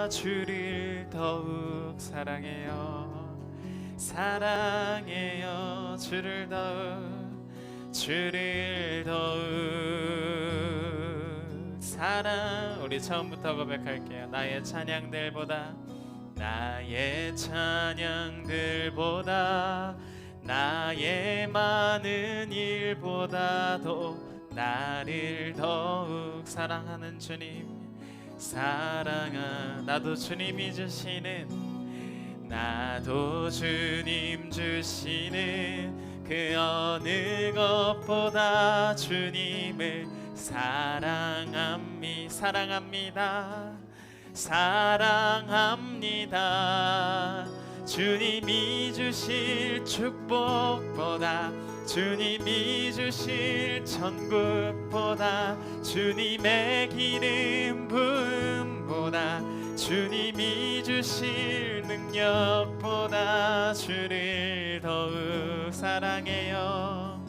주를 더욱 사랑해요. 사랑해요. 주를 더욱 사랑. 우리 처음부터 고백할게요. 나의 찬양들보다 나의 많은 일보다도 나를 더욱 사랑하는 주님, 나도 주님이 주시는, 그 어느 것보다 주님을 사랑합니다. 주님이 주실 축복보다, 주님이 주실 천국보다, 주님의 기름 부음보다, 주님이 주실 능력보다 주를 더욱 사랑해요.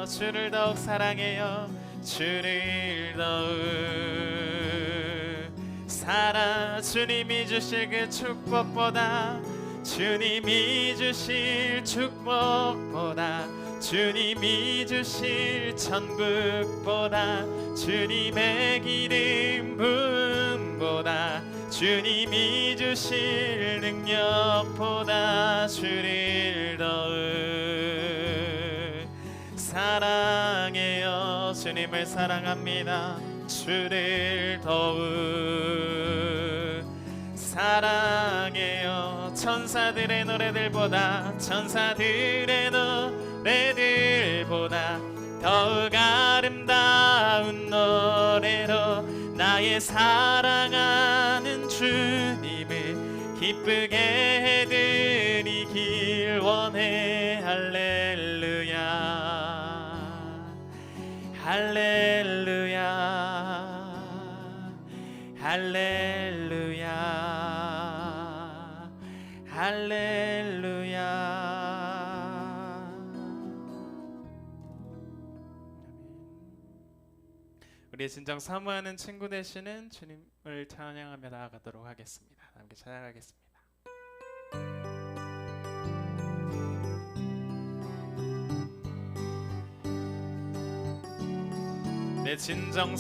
주를 더욱 사랑해요. 주를 더욱 주님이 주실 그 축복보다, 주님이 주실 축복보다, 주님이 주실 천국보다, 주님의 기름 부음보다, 주님이 주실 능력보다 주를 더욱 사랑해요. 주님을 사랑합니다. 주를 더욱 사랑해요. 천사들의 노래들보다 더욱 아름다운 노래로 나의 사랑하는 주님을 기쁘게 해드리길 원해. 할렐루야, 할렐루야, 할렐루야, 할렐루야. 우리의 진정 사모하는 친구 되시는 주님을 찬양하며 나아가도록 하겠습니다. 함께 찬양하겠습니다. 내 진정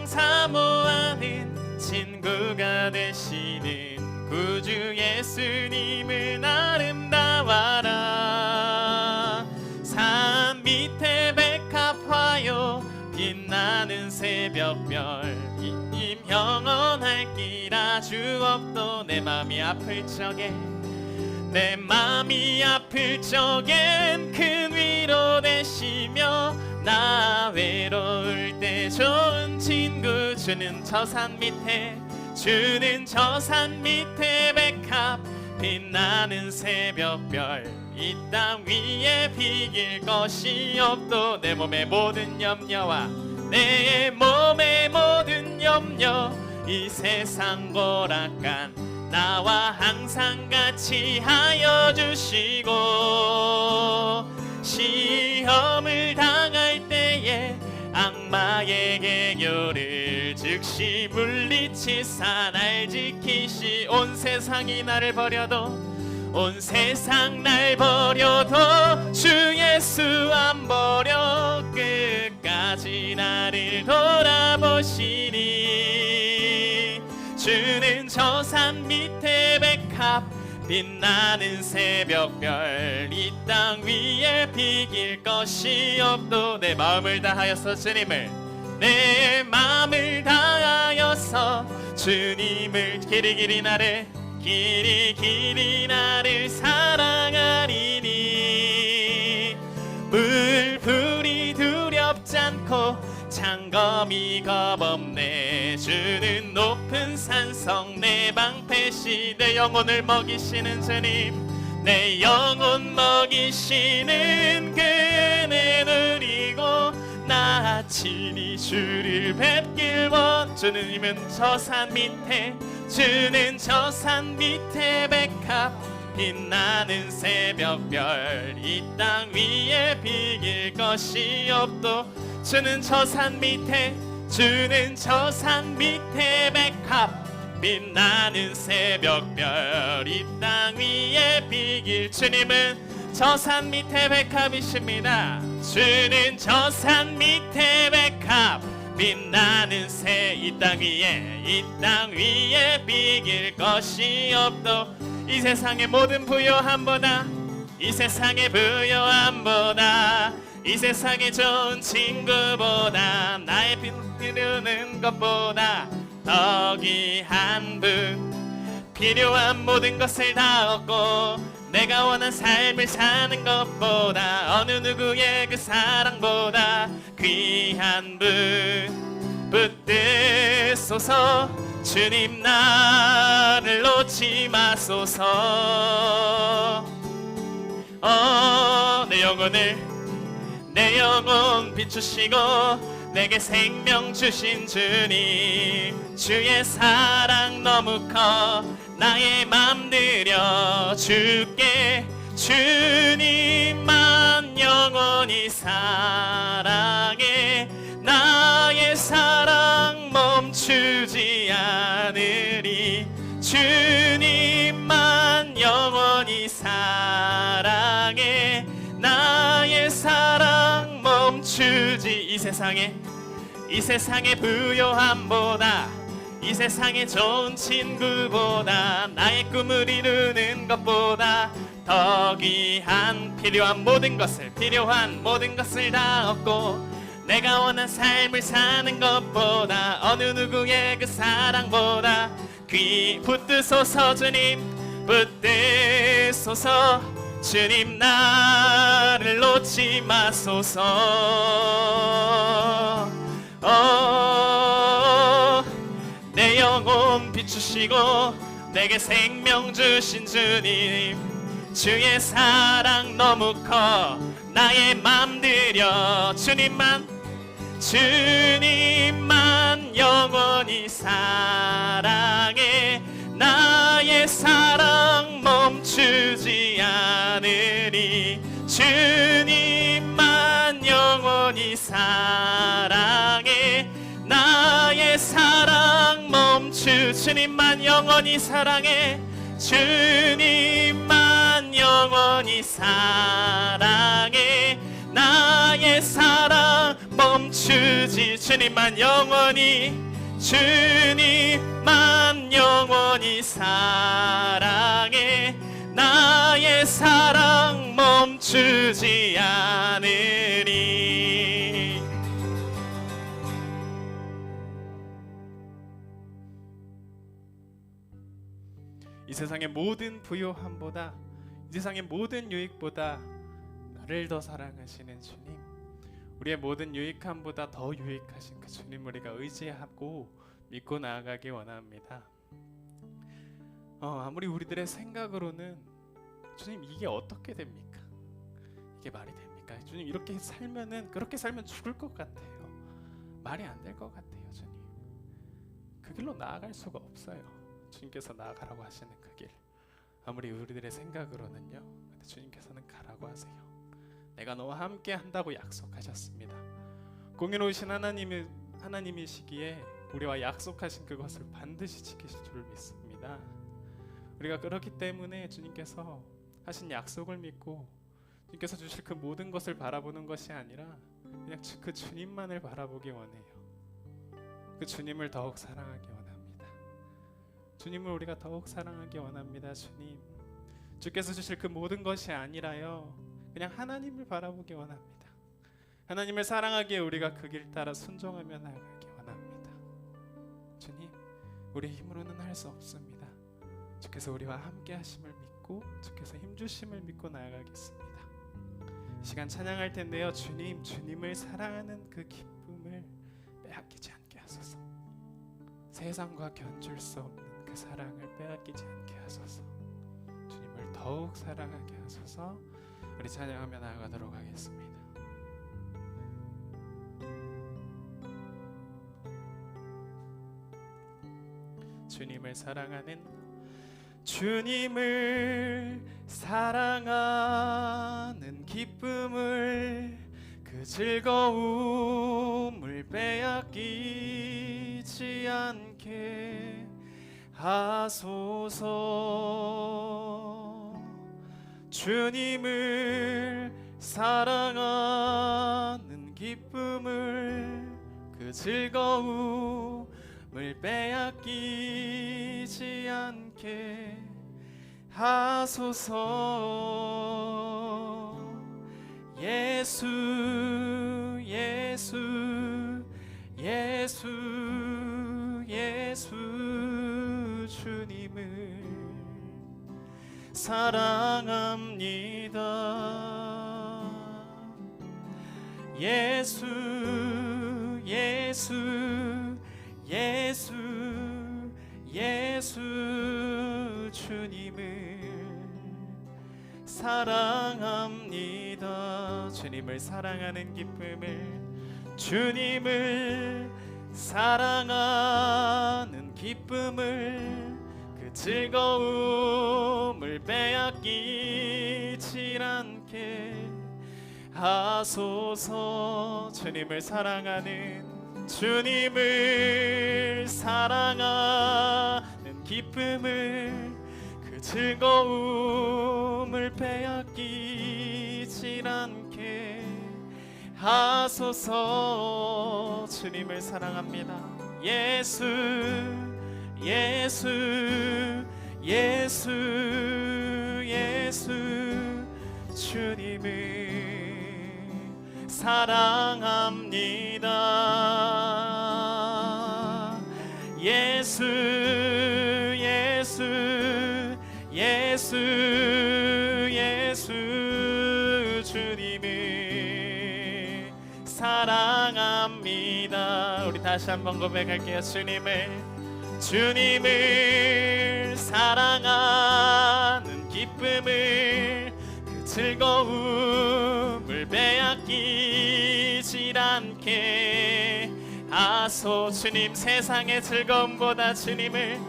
사모하는 친구가 되시는 구주 예수님은 아름다워라. 산 밑에 백합화요 빛나는 새벽별, 님 영원할 길 아주 없도. 내 맘이 아플 적엔 큰 위로 되시며, 나 외로울 때 좋은 친구. 주는 저 산 밑에 백합 빛나는 새벽별, 이 땅 위에 비길 것이 없도. 내 몸의 모든 염려와 내 몸의 모든 염려, 이 세상 고락간 나와 항상 같이 하여 주시고, 시험을 당할 때에 악마의 계교를 즉시 물리치사 날 지키시. 온 세상이 날 버려도 주 예수 안 버려 끝까지 나를 돌아보시니. 주는 저 산 밑에 백합 빛나는 새벽별, 이 땅 위에 비길 것이 없도. 내 마음을 다하여서 주님을 길이 나를 사랑하리니. 물풀이 두렵지 않고 창검이 겁없네. 주는 높은 산성 내 방패시. 내 영혼을 먹이시는 주님, 내 영혼 먹이시는 그네 누리고, 나 친히 주를 뵙길 원. 주는 저 산 밑에 백합 빛나는 새벽별, 이 땅 위에 비길 것이 없도. 주는 저 산 밑에 주는 저 산 밑에 백합 빛나는 새벽별 이 땅 위에 비길 주님은 저 산 밑에 백합이십니다. 주는 저 산 밑에 백합 빛나는 새 이 땅 위에 비길 것이 없도 이 세상의 모든 부요함보다 이 세상의 부요함보다 이 세상의 좋은 친구보다 나의 비누는 것보다 더 귀한 분 필요한 모든 것을 다 얻고 내가 원한 삶을 사는 것보다 어느 누구의 그 사랑보다 귀한 분 붙드소서 주님 나를 놓지 마소서. 내 영혼 비추시고 내게 생명 주신 주님 주의 사랑 너무 커 나의 맘 들여 주께 주님만 영원히 사랑해 나의 사랑 멈추지 않으리 주님만 영원히 사랑해 나의 사랑 멈추지 이 세상의 부요함보다 이 세상의 좋은 친구보다 나의 꿈을 이루는 것보다 더 귀한 필요한 모든 것을 다 얻고 내가 원한 삶을 사는 것보다 어느 누구의 그 사랑보다 붙드소서 주님 붙드소서 주님 나를 놓지 마소서. 내 영혼 비추시고 내게 생명 주신 주님 주의 사랑 너무 커 나의 맘 들여 주님만 영원히 사랑해 나의 사랑 멈추지 않으리 주님만 영원히 사랑해 나의 사랑 주님만 영원히 사랑해 주님만 영원히 사랑해 나의 사랑 멈추지 주님만 영원히 사랑해 나의 사랑 멈추지 않으리. 이 세상의 모든 부요함보다 이 세상의 모든 유익보다 나를 더 사랑하시는 주님 우리의 모든 유익함보다 더 유익하신 그 주님 우리가 의지하고 믿고 나아가기 원합니다. 아무리 우리들의 생각으로는 주님 이게 어떻게 됩니까? 이게 말이 됩니까? 주님 이렇게 그렇게 살면 죽을 것 같아요. 말이 안 될 것 같아요. 주님 그 길로 나아갈 수가 없어요. 주님께서 나아가라고 하시는 그 길 아무리 우리들의 생각으로는요 근데 주님께서는 가라고 하세요. 내가 너와 함께 한다고 약속하셨습니다. 공의로우신 하나님이시기에 우리와 약속하신 그것을 반드시 지키실 줄 믿습니다. 우리가 그렇기 때문에 주님께서 하신 약속을 믿고 주님께서 주실 그 모든 것을 바라보는 것이 아니라 그냥 그 주님만을 바라보기 원해요. 그 주님을 더욱 사랑하기 원합니다. 주님을 우리가 더욱 사랑하기 원합니다. 주께서 주실 그 모든 것이 아니라요 그냥 하나님을 바라보기 원합니다. 하나님을 사랑하기에 우리가 그 길 따라 순종하며 나아가기 원합니다. 주님 우리의 힘으로는 할 수 없습니다. 주께서 우리와 함께 하심을 믿고 주께서 힘주심을 믿고 나아가겠습니다. 이 시간 찬양할 텐데요 주님을 사랑하는 그 기쁨을 빼앗기지 않게 하소서. 세상과 견줄 수 없는 그 사랑을 빼앗기지 않게 하소서. 주님을 더욱 사랑하게 하소서. 우리 찬양하며 나아가도록 하겠습니다. 주님을 사랑하는 기쁨을 그 즐거움을 빼앗기지 않게 하소서. 주님을 사랑하는 기쁨을 그 즐거움을 빼앗기지 않게 하소서. 예수 예수 예수 예수 주님을 사랑합니다. 예수 예수 예수 예수 주님을 사랑합니다. 주님을 사랑하는 기쁨을, 주님을 사랑하는 기쁨을 그 즐거움을 빼앗기지 않게 하소서. 주님을 사랑하는, 주님을 사랑하는 기쁨을 그 즐거움을 빼앗기지 않게 하소서. 주님을 사랑합니다. 예수 예수 예수 예수 주님을 사랑합니다. 예수 예수 예수 예수 주님을 사랑합니다. 우리 다시 한번 고백할게요. 주님을 사랑하는 기쁨을 그 즐거움을 빼앗기지 않게 하소. 주님, 세상의 즐거움보다 주님을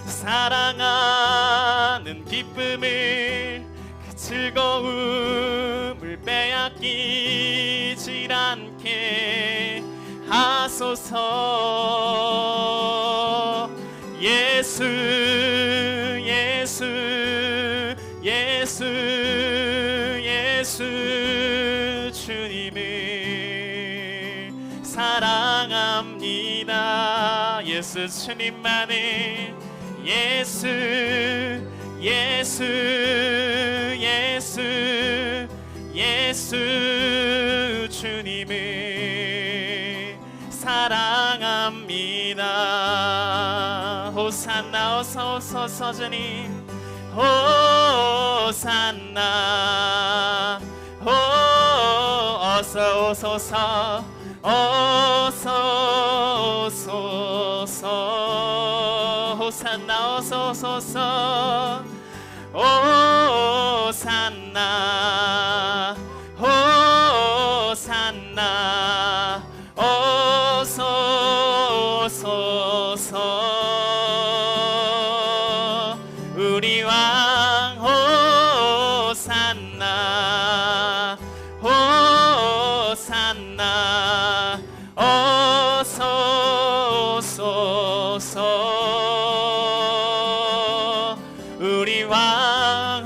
사랑하는 기쁨을 그 즐거움을 빼앗기지 않게 하소서. 예수 예수 예수 예수 주님을 사랑합니다. 예수 주님만을, 예수 예수 예수 예수 주님을 사랑합니다. 호산나 어서 오소서. 주님 호산나 어서 오소서. 어서 오소서. 호산나 어서 오소서. 호산나 호산나 어서 오소서. 우리 왕 호산나 호산나 어서 오소서. 우리 왕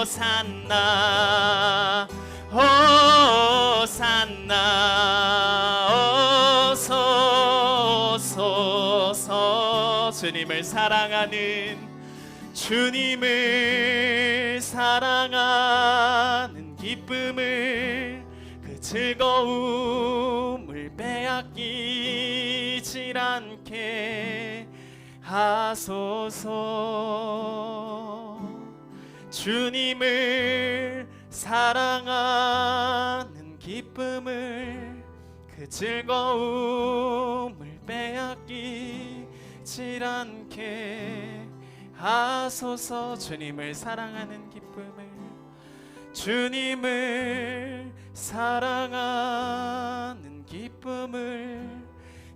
호산나 호산나 어서 오소서. 주님을 사랑하는 기쁨을 그 즐거움을 빼앗기지 않게 하소서. 주님을 사랑하는 기쁨을 그 즐거움을 빼앗기지 않게 하소서. 주님을 사랑하는 기쁨을, 주님을 사랑하는 기쁨을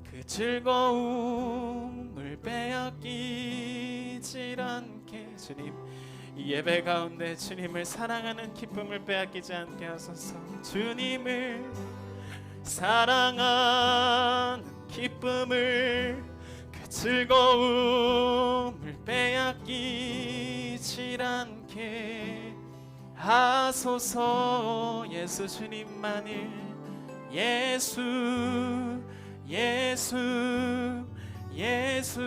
그 즐거움을 빼앗기지 않게. 주님, 이 예배 가운데 주님을 사랑하는 기쁨을 빼앗기지 않게 하소서. 주님을 사랑하는 기쁨을 그 즐거움을 빼앗기질 않게 하소서. 예수 주님만을 예수 예수 예수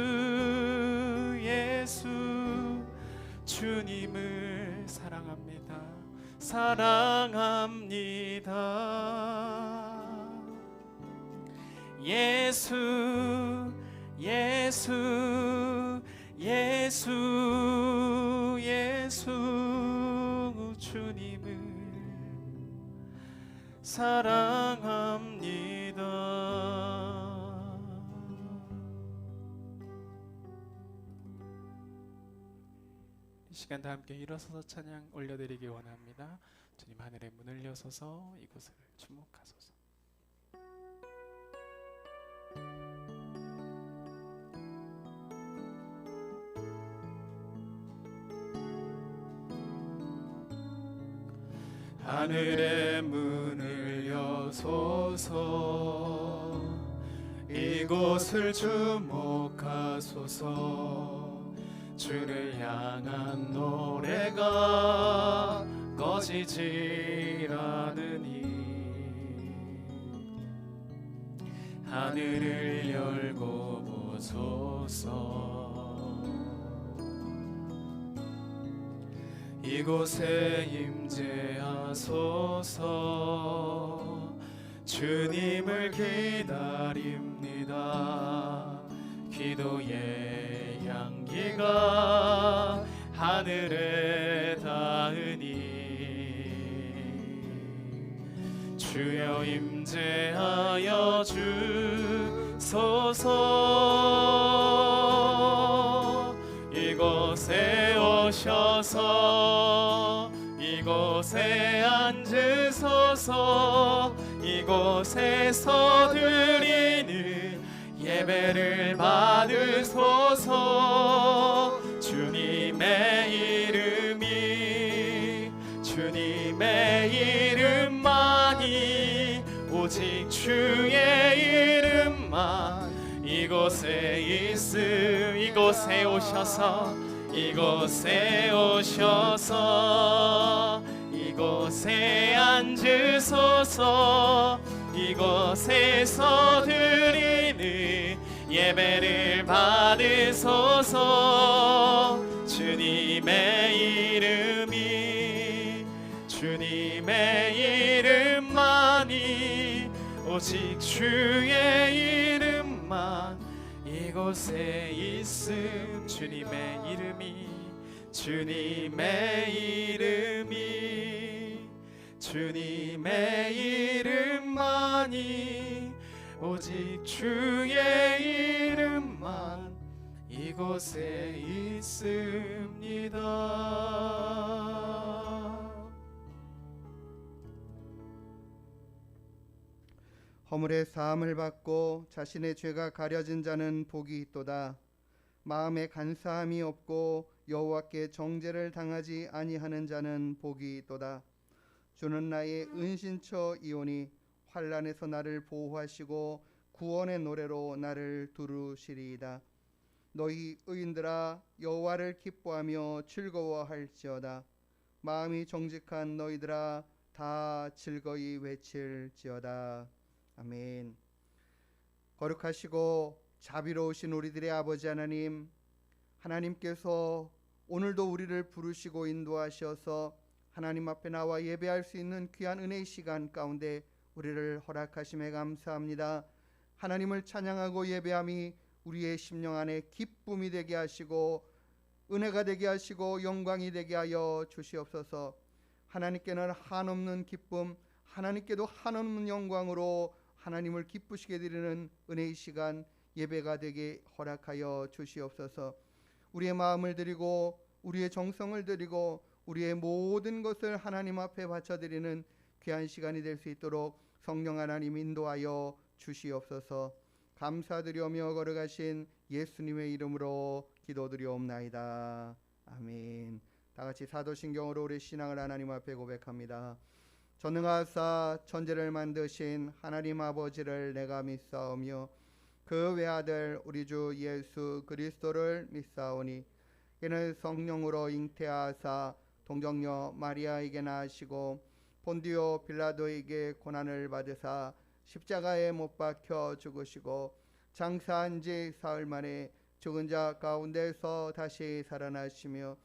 예수 주님을 사랑합니다. 사랑합니다. 예수 예수 예수 예수 주님을 사랑합니다. 이 시간 다 함께 일어서서 찬양 올려드리기 원합니다. 주님 하늘의 문을 여서서 이곳을 주목하소서. 하늘의 문을 여소서 이곳을 주목하소서. 주를 향한 노래가 꺼지질 않으니 하늘을 열고 보소서. 이곳에 임재하소서. 주님을 기다립니다. 기도의 향기가 하늘에 닿으니 주여 임재하여 주소서. 이곳에 오셔서 이곳에 앉으소서. 이곳에서 드리는 예배를 받으소서. 주님의 이름이 주님의 이름만이 오직 주의 이름만 이곳에 있음. 이곳에 오셔서 이곳에 오셔서 이곳에 앉으소서. 이곳에서 드리는 예배를 받으소서. 주님의 이름이 주님의 이름만이 오직 주의 이름만 이곳에 있음. 주님의 이름이 주님의 이름이 주님의 이름만이 오직 주의 이름만 이곳에 있습니다. 허물의 사함을 받고 자신의 죄가 가려진 자는 복이 있도다. 마음에 간사함이 없고 여호와께 정죄를 당하지 아니하는 자는 복이 있도다. 주는 나의 은신처이오니 환난에서 나를 보호하시고 구원의 노래로 나를 두루시리이다. 너희 의인들아 여호와를 기뻐하며 즐거워할지어다. 마음이 정직한 너희들아 다 즐거이 외칠지어다. 아멘. 거룩하시고 자비로우신 우리들의 아버지 하나님, 하나님께서 오늘도 우리를 부르시고 인도하셔서 하나님 앞에 나와 예배할 수 있는 귀한 은혜의 시간 가운데 우리를 허락하심에 감사합니다. 하나님을 찬양하고 예배함이 우리의 심령 안에 기쁨이 되게 하시고 은혜가 되게 하시고 영광이 되게 하여 주시옵소서. 하나님께는 한없는 기쁨, 하나님께도 한없는 영광으로 하나님을 기쁘시게 드리는 은혜의 시간 예배가 되게 허락하여 주시옵소서. 우리의 마음을 드리고 우리의 정성을 드리고 우리의 모든 것을 하나님 앞에 바쳐드리는 귀한 시간이 될 수 있도록 성령 하나님 인도하여 주시옵소서. 감사드리며 걸어가신 예수님의 이름으로 기도드리옵나이다. 아멘. 다같이 사도신경으로 우리 신앙을 하나님 앞에 고백합니다. 전능하사 천지를 만드신 하나님 아버지를 내가 믿사오며 그 외아들 우리 주 예수 그리스도를 믿사오니 이는 성령으로 잉태하사 동정녀 마리아에게 나시고 본디오 빌라도에게 고난을 받으사 십자가에 못 박혀 죽으시고 장사한 지 사흘 만에 죽은 자 가운데서 다시 살아나시며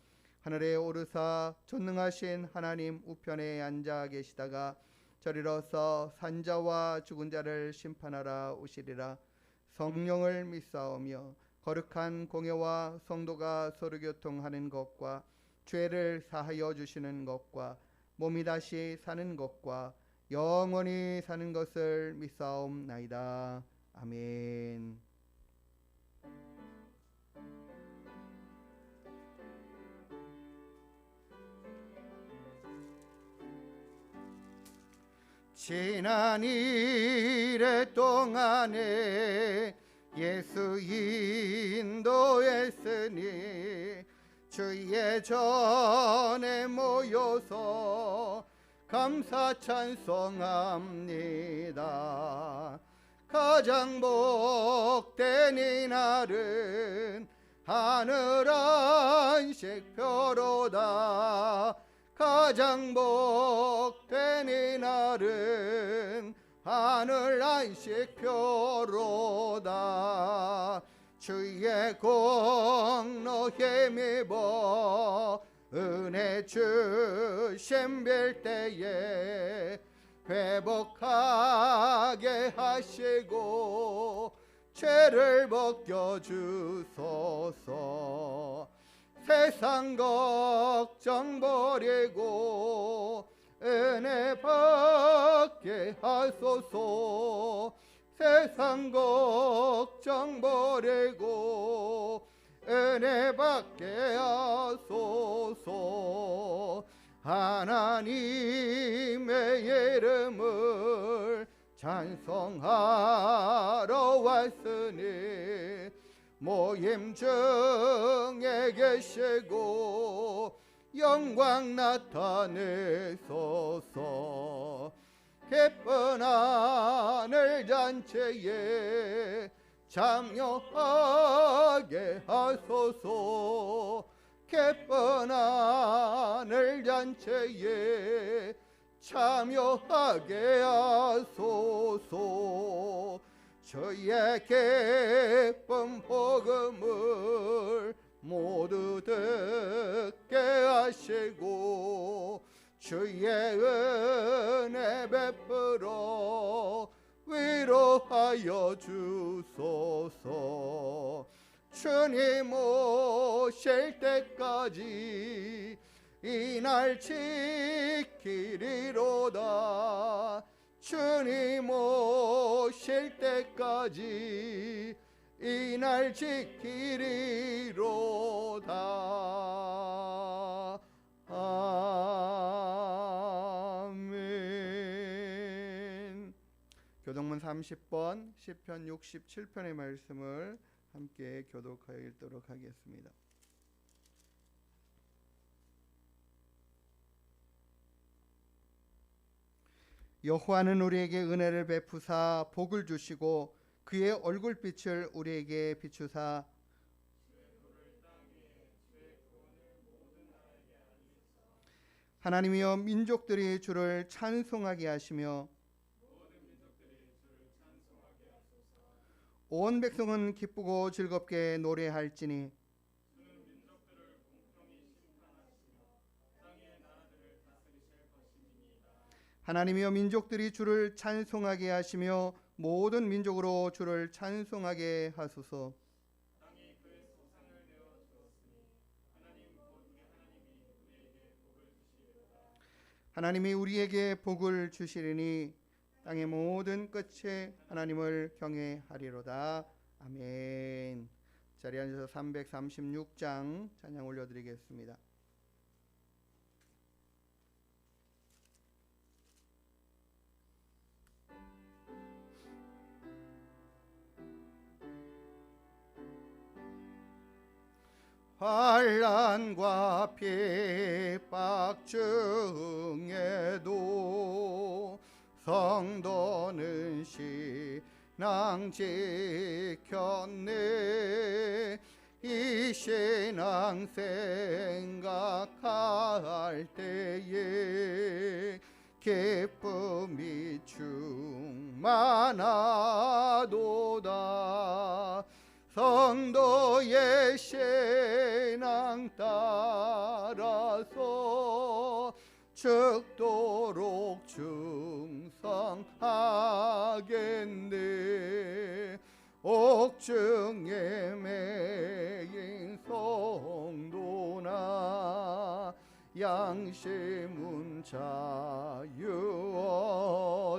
하늘에 오르사 전능하신 하나님 우편에 앉아 계시다가 저리로서 산자와 죽은 자를 심판하라 오시리라. 성령을 믿사오며 거룩한 공예와 성도가 서로 교통하는 것과 죄를 사하여 주시는 것과 몸이 다시 사는 것과 영원히 사는 것을 믿사옵나이다. 아멘. 지난 이래 동안에 예수 인도했으니 주의 전에 모여서 감사 찬송합니다. 가장 복된 이날은 하늘 안식표로다. 가장 복된 이날은 하늘 안식표로다. 주의 공로 힘입어 은혜 주심 빌 때에 회복하게 하시고 죄를 벗겨주소서. 세상 걱정 버리고 은혜 받게 하소서. 세상 걱정 버리고 은혜 받게 하소서. 하나님의 이름을 찬송하러 왔으니 모임 중에 계시고 영광 나타내소서. 기쁜 하늘 잔치에 참여하게 하소서. 기쁜 하늘 잔치에 참여하게 하소서. 주의 기쁜 복음을 모두 듣게 하시고 주의 은혜 베풀어 위로하여 주소서. 주님 오실 때까지 이날 지키리로다. 주님 오실 때까지 이날 지키리로다. 아멘. 교동문 30번 시편 67편의 말씀을 함께 교독하여 읽도록 하겠습니다. 여호와는 우리에게 은혜를 베푸사 복을 주시고 그의 얼굴빛을 우리에게 비추사 하나님이여 민족들이 주를 찬송하게 하시며 온 백성은 기쁘고 즐겁게 노래할지니 하나님이여 민족들이 주를 찬송하게 하시며 모든 민족으로 주를 찬송하게 하소서. 하나님이 우리에게 복을 주시리니 땅의 모든 끝에 하나님을 경외하리로다. 아멘. 자리에 앉아서 336장 찬양 올려드리겠습니다. 환난과 핍박 중에도 성도는 신앙 지켰네. 이 신앙 생각할 때에 기쁨이 충만하도다. 성도의 신앙 따라서 죽도록 충성하겠네. 옥중에 매인 성도나 양심은 자유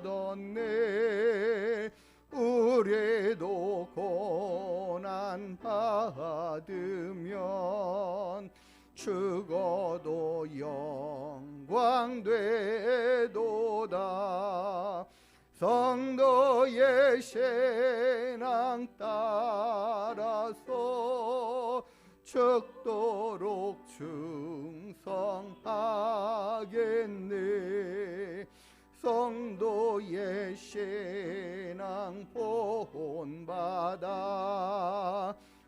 얻었네. 우리도 고난 받으면 죽어도 영광 되도다. 성도의 신앙 따라서 죽도록 충성하겠네. 성도의 신앙 본받아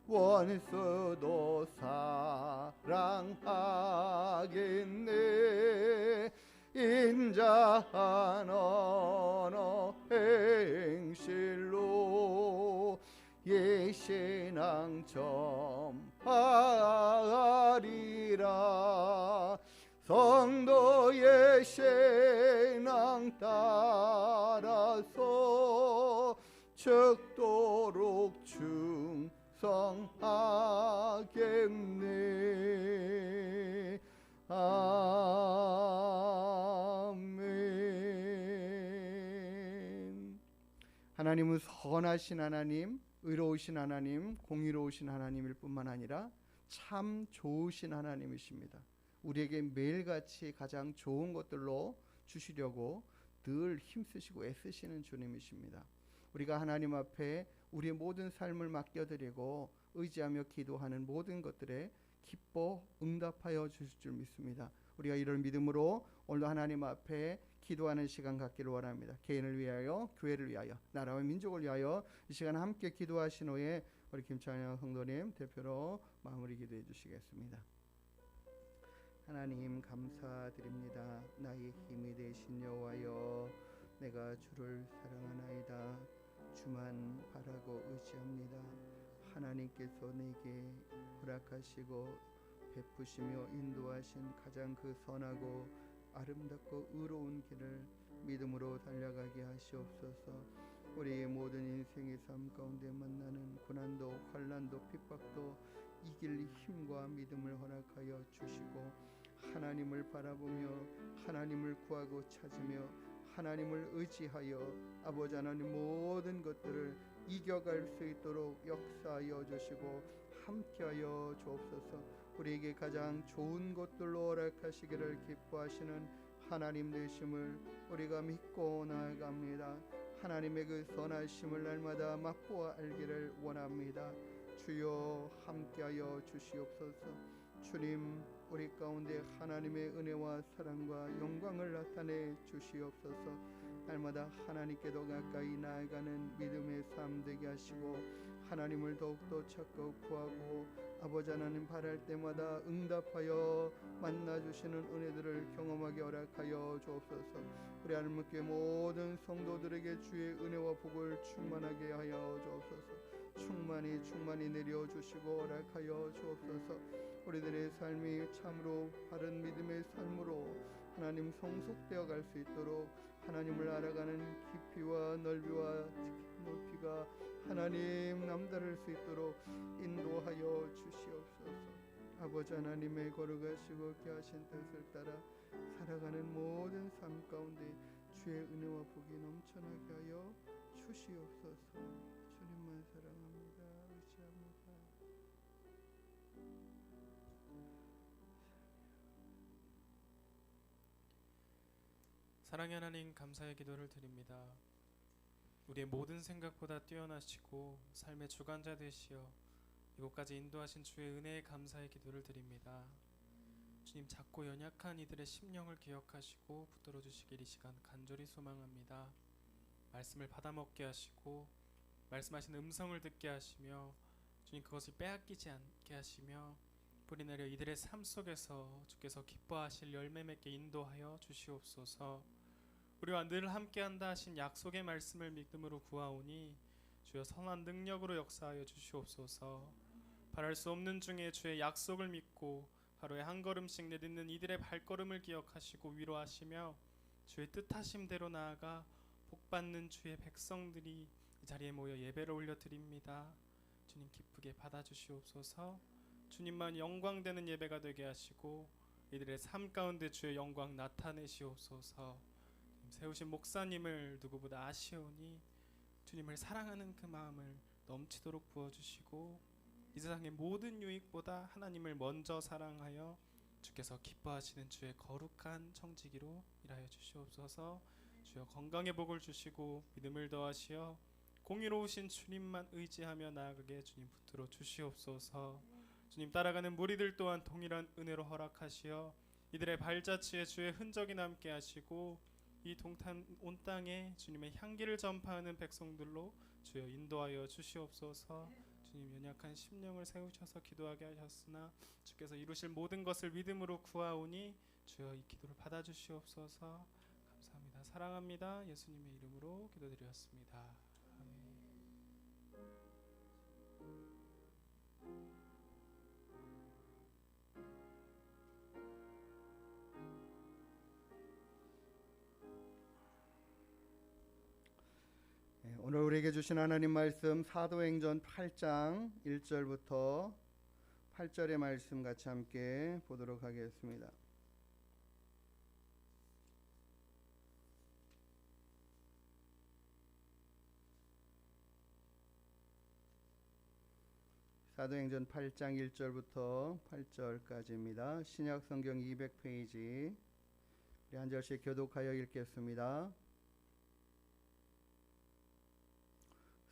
원수도 사랑하겠네. 인자한 언어 행실로 이 신앙 전파하리라. 성도의 신앙 따라서 죽도록 충성하겠네. 아멘. 하나님은 선하신 하나님, 의로우신 하나님, 공의로우신 하나님일 뿐만 아니라 참 좋으신 하나님이십니다. 우리에게 매일같이 가장 좋은 것들로 주시려고 늘 힘쓰시고 애쓰시는 주님이십니다. 우리가 하나님 앞에 우리의 모든 삶을 맡겨드리고 의지하며 기도하는 모든 것들에 기뻐 응답하여 주실 줄 믿습니다. 우리가 이런 믿음으로 오늘도 하나님 앞에 기도하는 시간 갖기를 원합니다. 개인을 위하여, 교회를 위하여, 나라와 민족을 위하여 이 시간 함께 기도하신 후에 우리 김찬영 성도님 대표로 마무리 기도해 주시겠습니다. 하나님 감사드립니다. 나의 힘이 되신 여호와여, 내가 주를 사랑하나이다. 주만 바라고 의지합니다. 하나님께서 내게 허락하시고 베푸시며 인도하신 가장 그 선하고 아름답고 의로운 길을 믿음으로 달려가게 하시옵소서. 우리의 모든 인생의 삶 가운데 만나는 고난도 환난도 핍박도 이길 힘과 믿음을 허락하여 주시고, 하나님을 바라보며 하나님을 구하고 찾으며 하나님을 의지하여 아버지 하나님 모든 것들을 이겨갈 수 있도록 역사하여 주시고 함께하여 주옵소서. 우리에게 가장 좋은 것들로 허락하시기를 기뻐하시는 하나님 되심을 우리가 믿고 나아갑니다. 하나님의 그 선하심을 날마다 맛보아 알기를 원합니다. 주여 함께하여 주시옵소서. 주님, 우리 가운데 하나님의 은혜와 사랑과 영광을 나타내 주시옵소서. 날마다 하나님께 더 가까이 나아가는 믿음의 삶 되게 하시고, 하나님을 더욱더 찾고 구하고 아버지 하나님 바랄 때마다 응답하여 만나주시는 은혜들을 경험하게 허락하여 주옵소서. 우리 하나님께 모든 성도들에게 주의 은혜와 복을 충만하게 하여 주옵소서. 충만히 내려주시고 허락하여 주옵소서. 우리들의 삶이 참으로 바른 믿음의 삶으로 하나님 성숙되어 갈 수 있도록 하나님을 알아가는 깊이와 넓이와 높이가 하나님 남다를 수 있도록 인도하여 주시옵소서. 아버지 하나님의 거룩하시고 귀하신 뜻을 따라 살아가는 모든 삶 가운데 주의 은혜와 복이 넘쳐나게 하여 주시옵소서. 주님만 사랑합니다. 의지합니다. 사랑의 하나님, 감사의 기도를 드립니다. 우리의 모든 생각보다 뛰어나시고 삶의 주관자 되시어 이곳까지 인도하신 주의 은혜에 감사의 기도를 드립니다. 주님, 작고 연약한 이들의 심령을 기억하시고 붙들어 주시길 이 시간 간절히 소망합니다. 말씀을 받아먹게 하시고 말씀하신 음성을 듣게 하시며 주님, 그것을 빼앗기지 않게 하시며 뿌리내려 이들의 삶 속에서 주께서 기뻐하실 열매 맺게 인도하여 주시옵소서. 우리와 늘 함께한다 하신 약속의 말씀을 믿음으로 구하오니 주여 선한 능력으로 역사하여 주시옵소서. 바랄 수 없는 중에 주의 약속을 믿고 하루에 한 걸음씩 내딛는 이들의 발걸음을 기억하시고 위로하시며 주의 뜻하심대로 나아가 복받는 주의 백성들이 이 자리에 모여 예배를 올려드립니다. 주님, 기쁘게 받아주시옵소서. 주님만 영광되는 예배가 되게 하시고 이들의 삶 가운데 주의 영광 나타내시옵소서. 세우신 목사님을 누구보다 아시오니 주님을 사랑하는 그 마음을 넘치도록 부어주시고 이 세상의 모든 유익보다 하나님을 먼저 사랑하여 주께서 기뻐하시는 주의 거룩한 청지기로 일하여 주시옵소서. 주여 건강의 복을 주시고 믿음을 더하시어 공의로우신 주님만 의지하며 나아가게 주님 붙들어 주시옵소서. 주님, 따라가는 무리들 또한 동일한 은혜로 허락하시어 이들의 발자취에 주의 흔적이 남게 하시고 이 동탄 온 땅에 주님의 향기를 전파하는 백성들로 주여 인도하여 주시옵소서. 주님, 연약한 심령을 세우셔서 기도하게 하셨으나 주께서 이루실 모든 것을 믿음으로 구하오니 주여 이 기도를 받아주시옵소서. 감사합니다. 사랑합니다. 예수님의 이름으로 기도드렸습니다. 아멘. 오늘 우리에게 주신 하나님 말씀 사도행전 8장 1절부터 8절의 말씀 같이 함께 보도록 하겠습니다. 사도행전 8장 1절부터 8절까지입니다. 신약 성경 200페이지 우리 한 절씩 교독하여 읽겠습니다.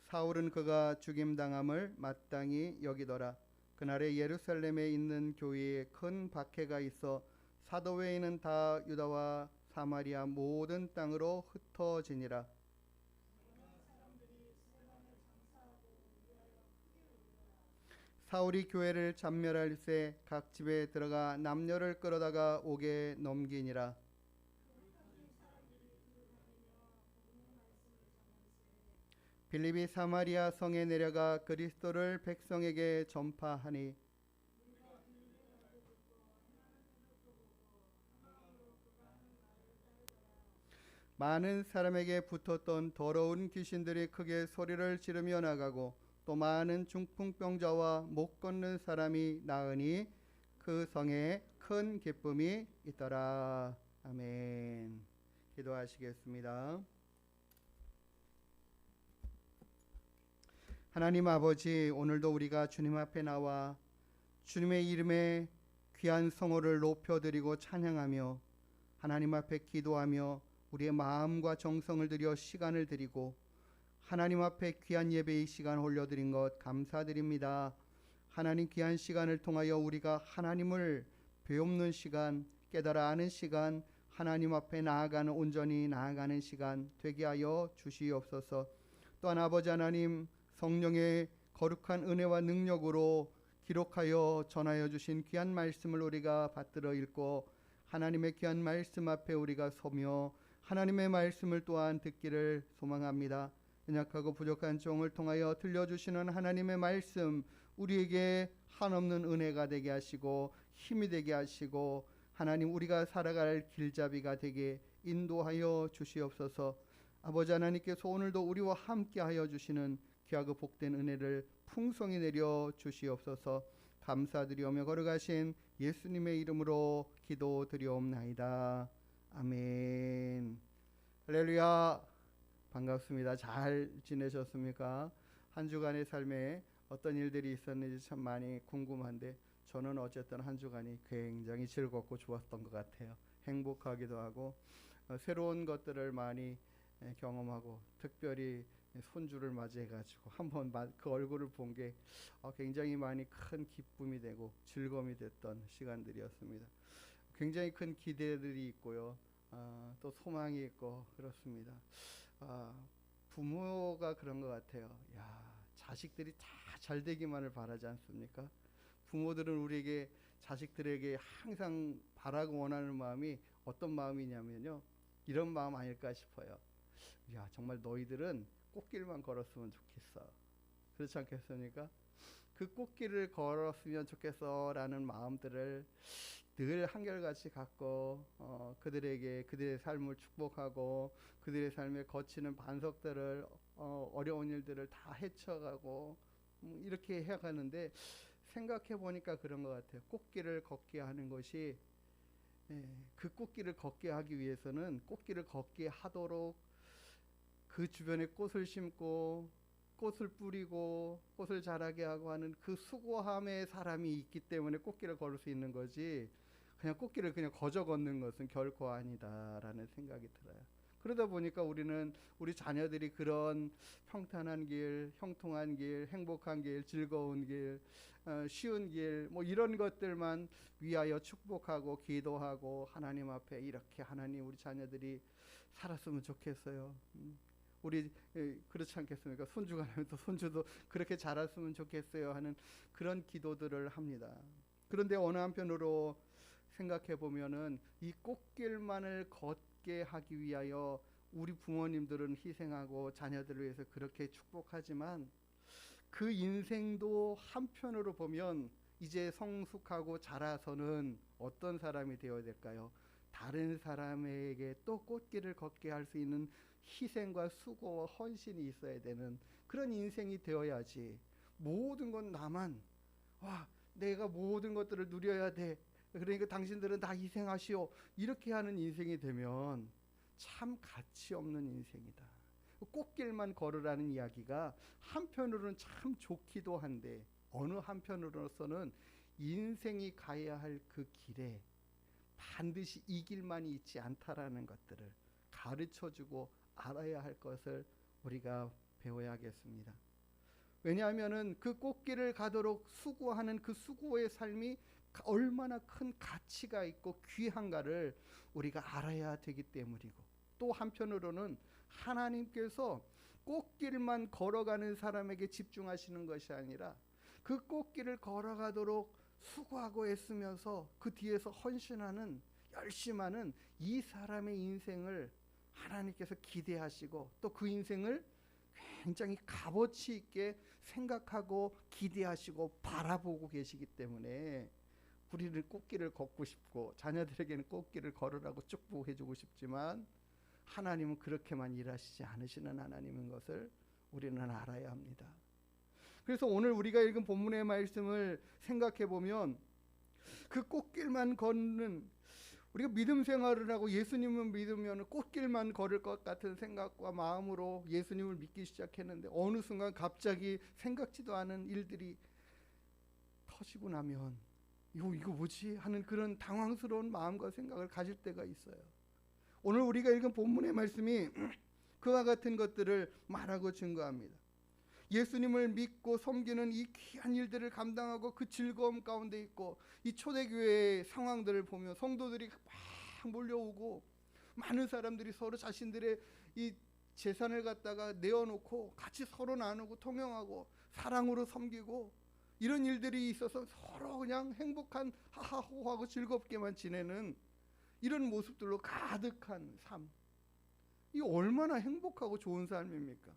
사울은 그가 죽임당함을 마땅히 여기더라. 그날에 예루살렘에 있는 교회에 큰 박해가 있어 사도 외에는 다 유다와 사마리아 모든 땅으로 흩어지니라. 사울이 교회를 잔멸할새 각 집에 들어가 남녀를 끌어다가 옥에 넘기니라. 빌립이 사마리아 성에 내려가 그리스도를 백성에게 전파하니 많은 사람에게 붙었던 더러운 귀신들이 크게 소리를 지르며 나가고 또 많은 중풍병자와 못 걷는 사람이 나으니 그 성에 큰 기쁨이 있더라. 아멘. 기도하시겠습니다. 하나님 아버지, 오늘도 우리가 주님 앞에 나와 주님의 이름에 귀한 성호를 높여드리고 찬양하며 하나님 앞에 기도하며 우리의 마음과 정성을 들여 시간을 드리고 하나님 앞에 귀한 예배의 시간 올려드린 것 감사드립니다. 하나님, 귀한 시간을 통하여 우리가 하나님을 배움는 시간, 깨달아 아는 시간, 하나님 앞에 나아가는, 온전히 나아가는 시간 되게 하여 주시옵소서. 또한 아버지 하나님, 성령의 거룩한 은혜와 능력으로 기록하여 전하여 주신 귀한 말씀을 우리가 받들어 읽고 하나님의 귀한 말씀 앞에 우리가 서며 하나님의 말씀을 또한 듣기를 소망합니다. 연약하고 부족한 종을 통하여 들려주시는 하나님의 말씀, 우리에게 한없는 은혜가 되게 하시고 힘이 되게 하시고 하나님, 우리가 살아갈 길잡이가 되게 인도하여 주시옵소서. 아버지 하나님께서 오늘도 우리와 함께하여 주시는 귀하고 복된 은혜를 풍성히 내려 주시옵소서. 감사드리오며 걸어가신 예수님의 이름으로 기도드리옵나이다. 아멘. 할렐루야. 반갑습니다. 잘 지내셨습니까? 한 주간의 삶에 어떤 일들이 있었는지 참 많이 궁금한데 저는 어쨌든 한 주간이 굉장히 즐겁고 좋았던 것 같아요. 행복하기도 하고 새로운 것들을 많이 경험하고 특별히 손주를 맞이해가지고 한번 그 얼굴을 본 게 굉장히 많이 큰 기쁨이 되고 즐거움이 됐던 시간들이었습니다. 굉장히 큰 기대들이 있고요. 또 소망이 있고 그렇습니다. 부모가 그런 것 같아요. 야, 자식들이 다 잘 되기만을 바라지 않습니까? 부모들은 우리에게 자식들에게 항상 바라고 원하는 마음이 어떤 마음이냐면요. 이런 마음 아닐까 싶어요. 야, 정말 너희들은 꽃길만 걸었으면 좋겠어. 그렇지 않겠습니까? 그 꽃길을 걸었으면 좋겠어라는 마음들을 늘 한결같이 갖고 그들에게 그들의 삶을 축복하고 그들의 삶에 거치는 반석들을 어려운 일들을 다 헤쳐가고 이렇게 해가는데 생각해 보니까 그런 것 같아요. 꽃길을 걷게 하는 것이 그 꽃길을 걷게 하기 위해서는 꽃길을 걷게 하도록 그 주변에 꽃을 심고 꽃을 뿌리고 꽃을 자라게 하고 하는 그 수고함의 사람이 있기 때문에 꽃길을 걸을 수 있는 거지 그냥 꽃길을 그냥 거저 걷는 것은 결코 아니다라는 생각이 들어요. 그러다 보니까 우리는 우리 자녀들이 그런 평탄한 길, 형통한 길, 행복한 길, 즐거운 길, 쉬운 길, 뭐 이런 것들만 위하여 축복하고 기도하고 하나님 앞에 이렇게 하나님 우리 자녀들이 살았으면 좋겠어요. 우리 그렇지 않겠습니까? 손주가 나면 또 손주도 그렇게 자랐으면 좋겠어요 하는 그런 기도들을 합니다. 그런데 어느 한편으로 생각해 보면은 이 꽃길만을 걷게 하기 위하여 우리 부모님들은 희생하고 자녀들을 위해서 그렇게 축복하지만 그 인생도 한편으로 보면 이제 성숙하고 자라서는 어떤 사람이 되어야 될까요? 다른 사람에게 또 꽃길을 걷게 할 수 있는 희생과 수고와 헌신이 있어야 되는 그런 인생이 되어야지 모든 건 나만 내가 모든 것들을 누려야 돼. 그러니까 당신들은 다 희생하시오. 이렇게 하는 인생이 되면 참 가치 없는 인생이다. 꽃길만 걸으라는 이야기가 한편으로는 참 좋기도 한데 어느 한편으로서는 인생이 가야 할 그 길에 반드시 이 길만이 있지 않다라는 것들을 가르쳐주고 알아야 할 것을 우리가 배워야겠습니다. 왜냐하면은 그 꽃길을 가도록 수고하는 그 수고의 삶이 얼마나 큰 가치가 있고 귀한가를 우리가 알아야 되기 때문이고 또 한편으로는 하나님께서 꽃길만 걸어가는 사람에게 집중하시는 것이 아니라 그 꽃길을 걸어가도록 수고하고 애쓰면서 그 뒤에서 헌신하는 열심하는 이 사람의 인생을 하나님께서 기대하시고 또 그 인생을 굉장히 값어치 있게 생각하고 기대하시고 바라보고 계시기 때문에 우리는 꽃길을 걷고 싶고 자녀들에게는 꽃길을 걸으라고 축복해주고 싶지만 하나님은 그렇게만 일하시지 않으시는 하나님인 것을 우리는 알아야 합니다. 그래서 오늘 우리가 읽은 본문의 말씀을 생각해 보면 그 꽃길만 걷는 우리가 믿음 생활을 하고 예수님을 믿으면 꽃길만 걸을 것 같은 생각과 마음으로 예수님을 믿기 시작했는데 어느 순간 갑자기 생각지도 않은 일들이 터지고 나면 이거 뭐지? 하는 그런 당황스러운 마음과 생각을 가질 때가 있어요. 오늘 우리가 읽은 본문의 말씀이 그와 같은 것들을 말하고 증거합니다. 예수님을 믿고 섬기는 이 귀한 일들을 감당하고 그 즐거움 가운데 있고 이 초대교회의 상황들을 보면 성도들이 막 몰려오고 많은 사람들이 서로 자신들의 이 재산을 갖다가 내어놓고 같이 서로 나누고 통용하고 사랑으로 섬기고 이런 일들이 있어서 서로 그냥 행복한 하하호하고 즐겁게만 지내는 이런 모습들로 가득한 삶. 이 얼마나 행복하고 좋은 삶입니까?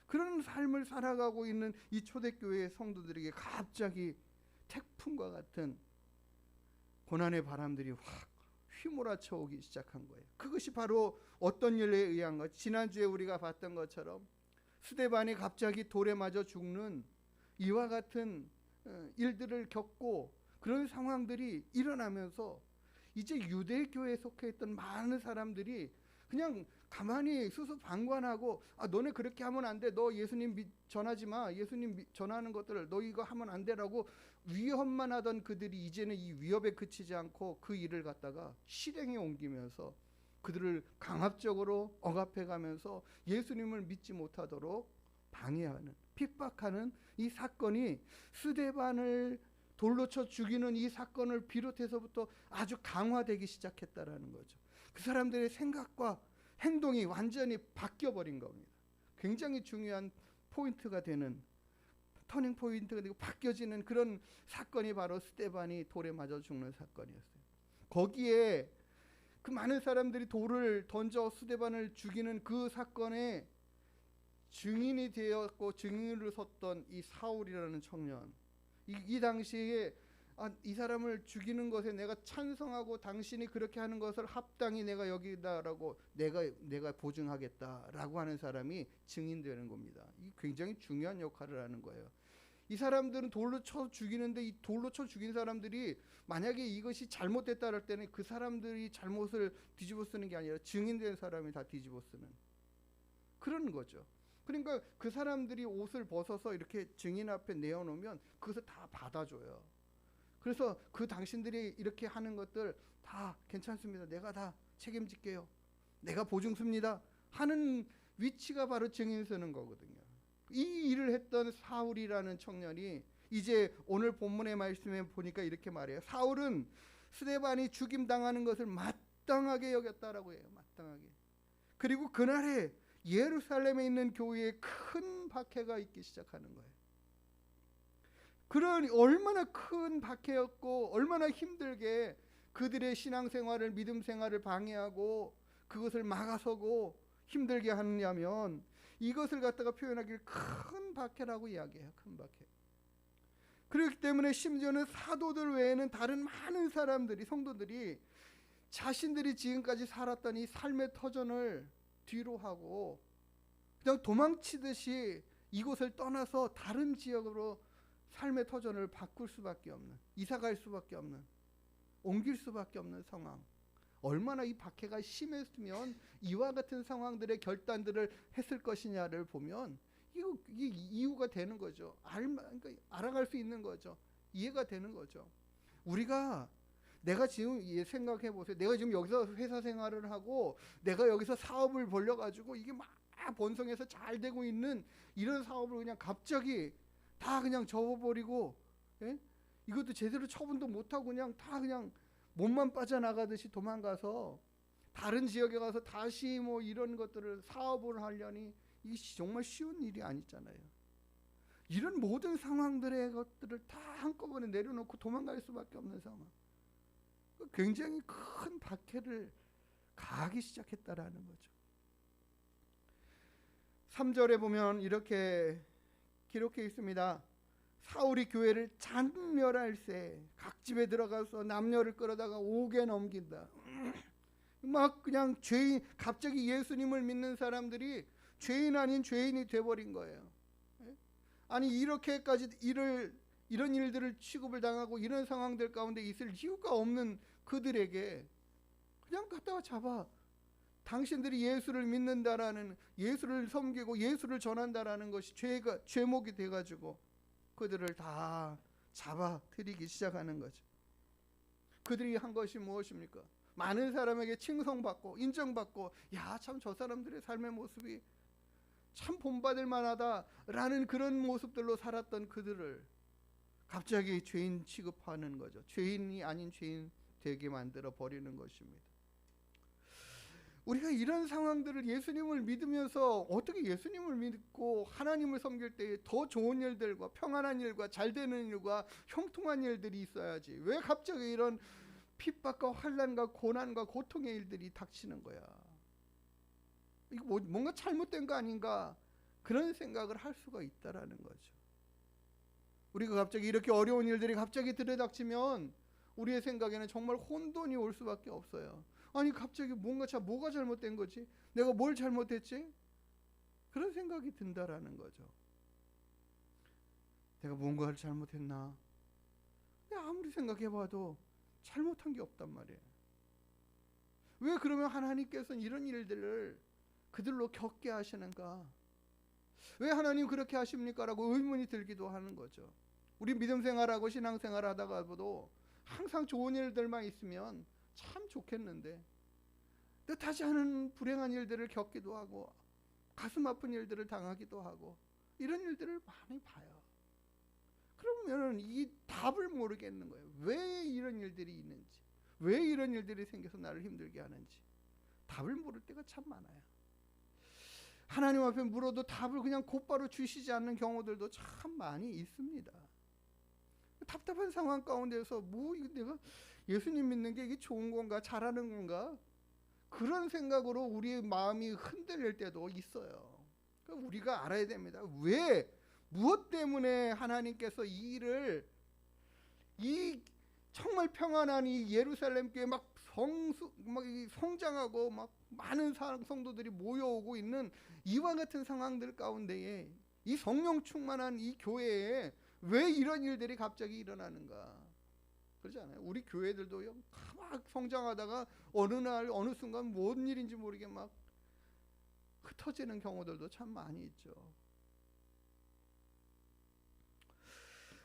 그런 삶을 살아가고 있는 이 초대교회의 성도들에게 갑자기 태풍과 같은 고난의 바람들이 확 휘몰아쳐 오기 시작한 거예요. 그것이 바로 어떤 일에 의한 것? 지난주에 우리가 봤던 것처럼 스데반이 갑자기 돌에 맞아 죽는 이와 같은 일들을 겪고 그런 상황들이 일어나면서 이제 유대교회에 속해 있던 많은 사람들이 그냥 가만히 수수방관하고 너네 그렇게 하면 안 돼. 너 예수님 전하지 마. 예수님 전하는 것들을 너 이거 하면 안 되라고 위협만 하던 그들이 이제는 이 위협에 그치지 않고 그 일을 갖다가 실행에 옮기면서 그들을 강압적으로 억압해 가면서 예수님을 믿지 못하도록 방해하는, 핍박하는 이 사건이 스데반을 돌로 쳐 죽이는 이 사건을 비롯해서부터 아주 강화되기 시작했다라는 거죠. 그 사람들의 생각과 행동이 완전히 바뀌어버린 겁니다. 굉장히 중요한 포인트가 되는, 터닝 포인트가 되고 바뀌어지는 그런 사건이 바로 스데반이 돌에 맞아 죽는 사건이었어요. 거기에 그 많은 사람들이 돌을 던져 스데반을 죽이는 그 사건에 증인이 되었고 증인으로 섰던 이 사울이라는 청년, 이 당시에 이 사람을 죽이는 것에 내가 찬성하고 당신이 그렇게 하는 것을 합당히 내가 여기다라고 내가 보증하겠다라고 하는 사람이 증인되는 겁니다. 이 굉장히 중요한 역할을 하는 거예요. 이 사람들은 돌로 쳐 죽이는데 이 돌로 쳐 죽인 사람들이 만약에 이것이 잘못됐다 할 때는 그 사람들이 잘못을 뒤집어 쓰는 게 아니라 증인된 사람이 다 뒤집어 쓰는 그런 거죠. 그러니까 그 사람들이 옷을 벗어서 이렇게 증인 앞에 내어놓으면 그것을 다 받아줘요. 그래서 그 당신들이 이렇게 하는 것들 다 괜찮습니다. 내가 다 책임질게요. 내가 보증습니다. 하는 위치가 바로 증인 서는 거거든요. 이 일을 했던 사울이라는 청년이 이제 오늘 본문의 말씀에 보니까 이렇게 말해요. 사울은 스데반이 죽임당하는 것을 마땅하게 여겼다라고 해요. 마땅하게. 그리고 그날에 예루살렘에 있는 교회에 큰 박해가 있기 시작하는 거예요. 그런 얼마나 큰 박해였고 얼마나 힘들게 그들의 신앙생활을, 믿음 생활을 방해하고 그것을 막아서고 힘들게 하느냐면 이것을 갖다가 표현하기를 큰 박해라고 이야기해요. 큰 박해. 그렇기 때문에 심지어는 사도들 외에는 다른 많은 사람들이, 성도들이 자신들이 지금까지 살았던 이 삶의 터전을 뒤로 하고 그냥 도망치듯이 이곳을 떠나서 다른 지역으로 삶의 터전을 바꿀 수밖에 없는, 이사갈 수밖에 없는, 옮길 수밖에 없는 상황. 얼마나 이 박해가 심했으면 이와 같은 상황들의 결단들을 했을 것이냐를 보면 이게 이유가 되는 거죠. 그러니까 알아갈 수 있는 거죠. 이해가 되는 거죠. 내가 지금 생각해 보세요. 내가 지금 여기서 회사 생활을 하고 내가 여기서 사업을 벌려가지고 이게 막 번성해서 잘 되고 있는 이런 사업을 그냥 갑자기 다 그냥 접어버리고, 예? 이것도 제대로 처분도 못하고 그냥 다 그냥 몸만 빠져나가듯이 도망가서 다른 지역에 가서 다시 뭐 이런 것들을 사업을 하려니 이게 정말 쉬운 일이 아니잖아요. 이런 모든 상황들의 것들을 다 한꺼번에 내려놓고 도망갈 수밖에 없는 상황. 굉장히 큰 박해를 가하기 시작했다라는 거죠. 3절에 보면 이렇게 기록해 있습니다. 사울이 교회를 잔멸할세 각 집에 들어가서 남녀를 끌어다가 옥에 넘긴다. 막 그냥 죄인, 갑자기 예수님을 믿는 사람들이 죄인 아닌 죄인이 돼버린 거예요. 아니 이렇게까지 이런 일들을 취급을 당하고 이런 상황들 가운데 있을 이유가 없는 그들에게 그냥 갖다가 잡아 당신들이 예수를 믿는다라는, 예수를 섬기고 예수를 전한다라는 것이 죄목이 돼가지고 그들을 다 잡아들이기 시작하는 거죠. 그들이 한 것이 무엇입니까? 많은 사람에게 칭송받고 인정받고, 야, 참 저 사람들의 삶의 모습이 참 본받을 만하다라는 그런 모습들로 살았던 그들을 갑자기 죄인 취급하는 거죠. 죄인이 아닌 죄인 되게 만들어 버리는 것입니다. 우리가 이런 상황들을, 예수님을 믿으면서 어떻게 예수님을 믿고 하나님을 섬길 때 더 좋은 일들과 평안한 일과 잘되는 일과 형통한 일들이 있어야지, 왜 갑자기 이런 핍박과 환난과 고난과 고통의 일들이 닥치는 거야? 이거 뭔가 잘못된 거 아닌가, 그런 생각을 할 수가 있다라는 거죠. 우리가 갑자기 이렇게 어려운 일들이 갑자기 들이닥치면 우리의 생각에는 정말 혼돈이 올 수밖에 없어요. 아니 갑자기 뭐가 잘못된 거지? 내가 뭘 잘못했지? 그런 생각이 든다라는 거죠. 내가 뭔가를 잘못했나? 아무리 생각해봐도 잘못한 게 없단 말이에요. 왜 그러면 하나님께서는 이런 일들을 그들로 겪게 하시는가? 왜 하나님 그렇게 하십니까? 라고 의문이 들기도 하는 거죠. 우리 믿음 생활하고 신앙 생활하다가도 항상 좋은 일들만 있으면 참 좋겠는데 뜻하지 않은 불행한 일들을 겪기도 하고 가슴 아픈 일들을 당하기도 하고 이런 일들을 많이 봐요. 그러면은 이 답을 모르겠는 거예요. 왜 이런 일들이 있는지, 왜 이런 일들이 생겨서 나를 힘들게 하는지 답을 모를 때가 참 많아요. 하나님 앞에 물어도 답을 그냥 곧바로 주시지 않는 경우들도 참 많이 있습니다. 답답한 상황 가운데서 뭐 이거 내가 예수님 믿는 게 이게 좋은 건가, 잘하는 건가, 그런 생각으로 우리의 마음이 흔들릴 때도 있어요. 그러니까 우리가 알아야 됩니다. 왜, 무엇 때문에 하나님께서 이 일을, 이 정말 평안한 이 예루살렘 교회 막 성장하고 막 많은 성도들이 모여오고 있는 이와 같은 상황들 가운데에 이 성령 충만한 이 교회에 왜 이런 일들이 갑자기 일어나는가? 그러지 않아요? 우리 교회들도요, 막 성장하다가 어느 날 어느 순간 뭔 일인지 모르게 막 흩어지는 경우들도 참 많이 있죠.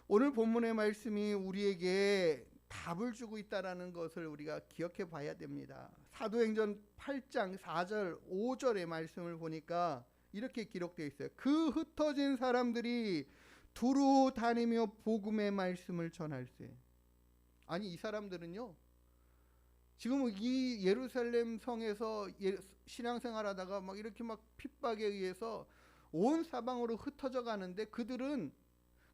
오늘 본문의 말씀이 우리에게 답을 주고 있다는 것을 우리가 기억해 봐야 됩니다. 사도행전 8장 4절 5절의 말씀을 보니까 이렇게 기록되어 있어요. 그 흩어진 사람들이 두루 다니며 복음의 말씀을 전할세. 아니, 이 사람들은요, 지금 이 예루살렘 성에서 신앙생활하다가 막 이렇게 막 핍박에 의해서 온 사방으로 흩어져 가는데, 그들은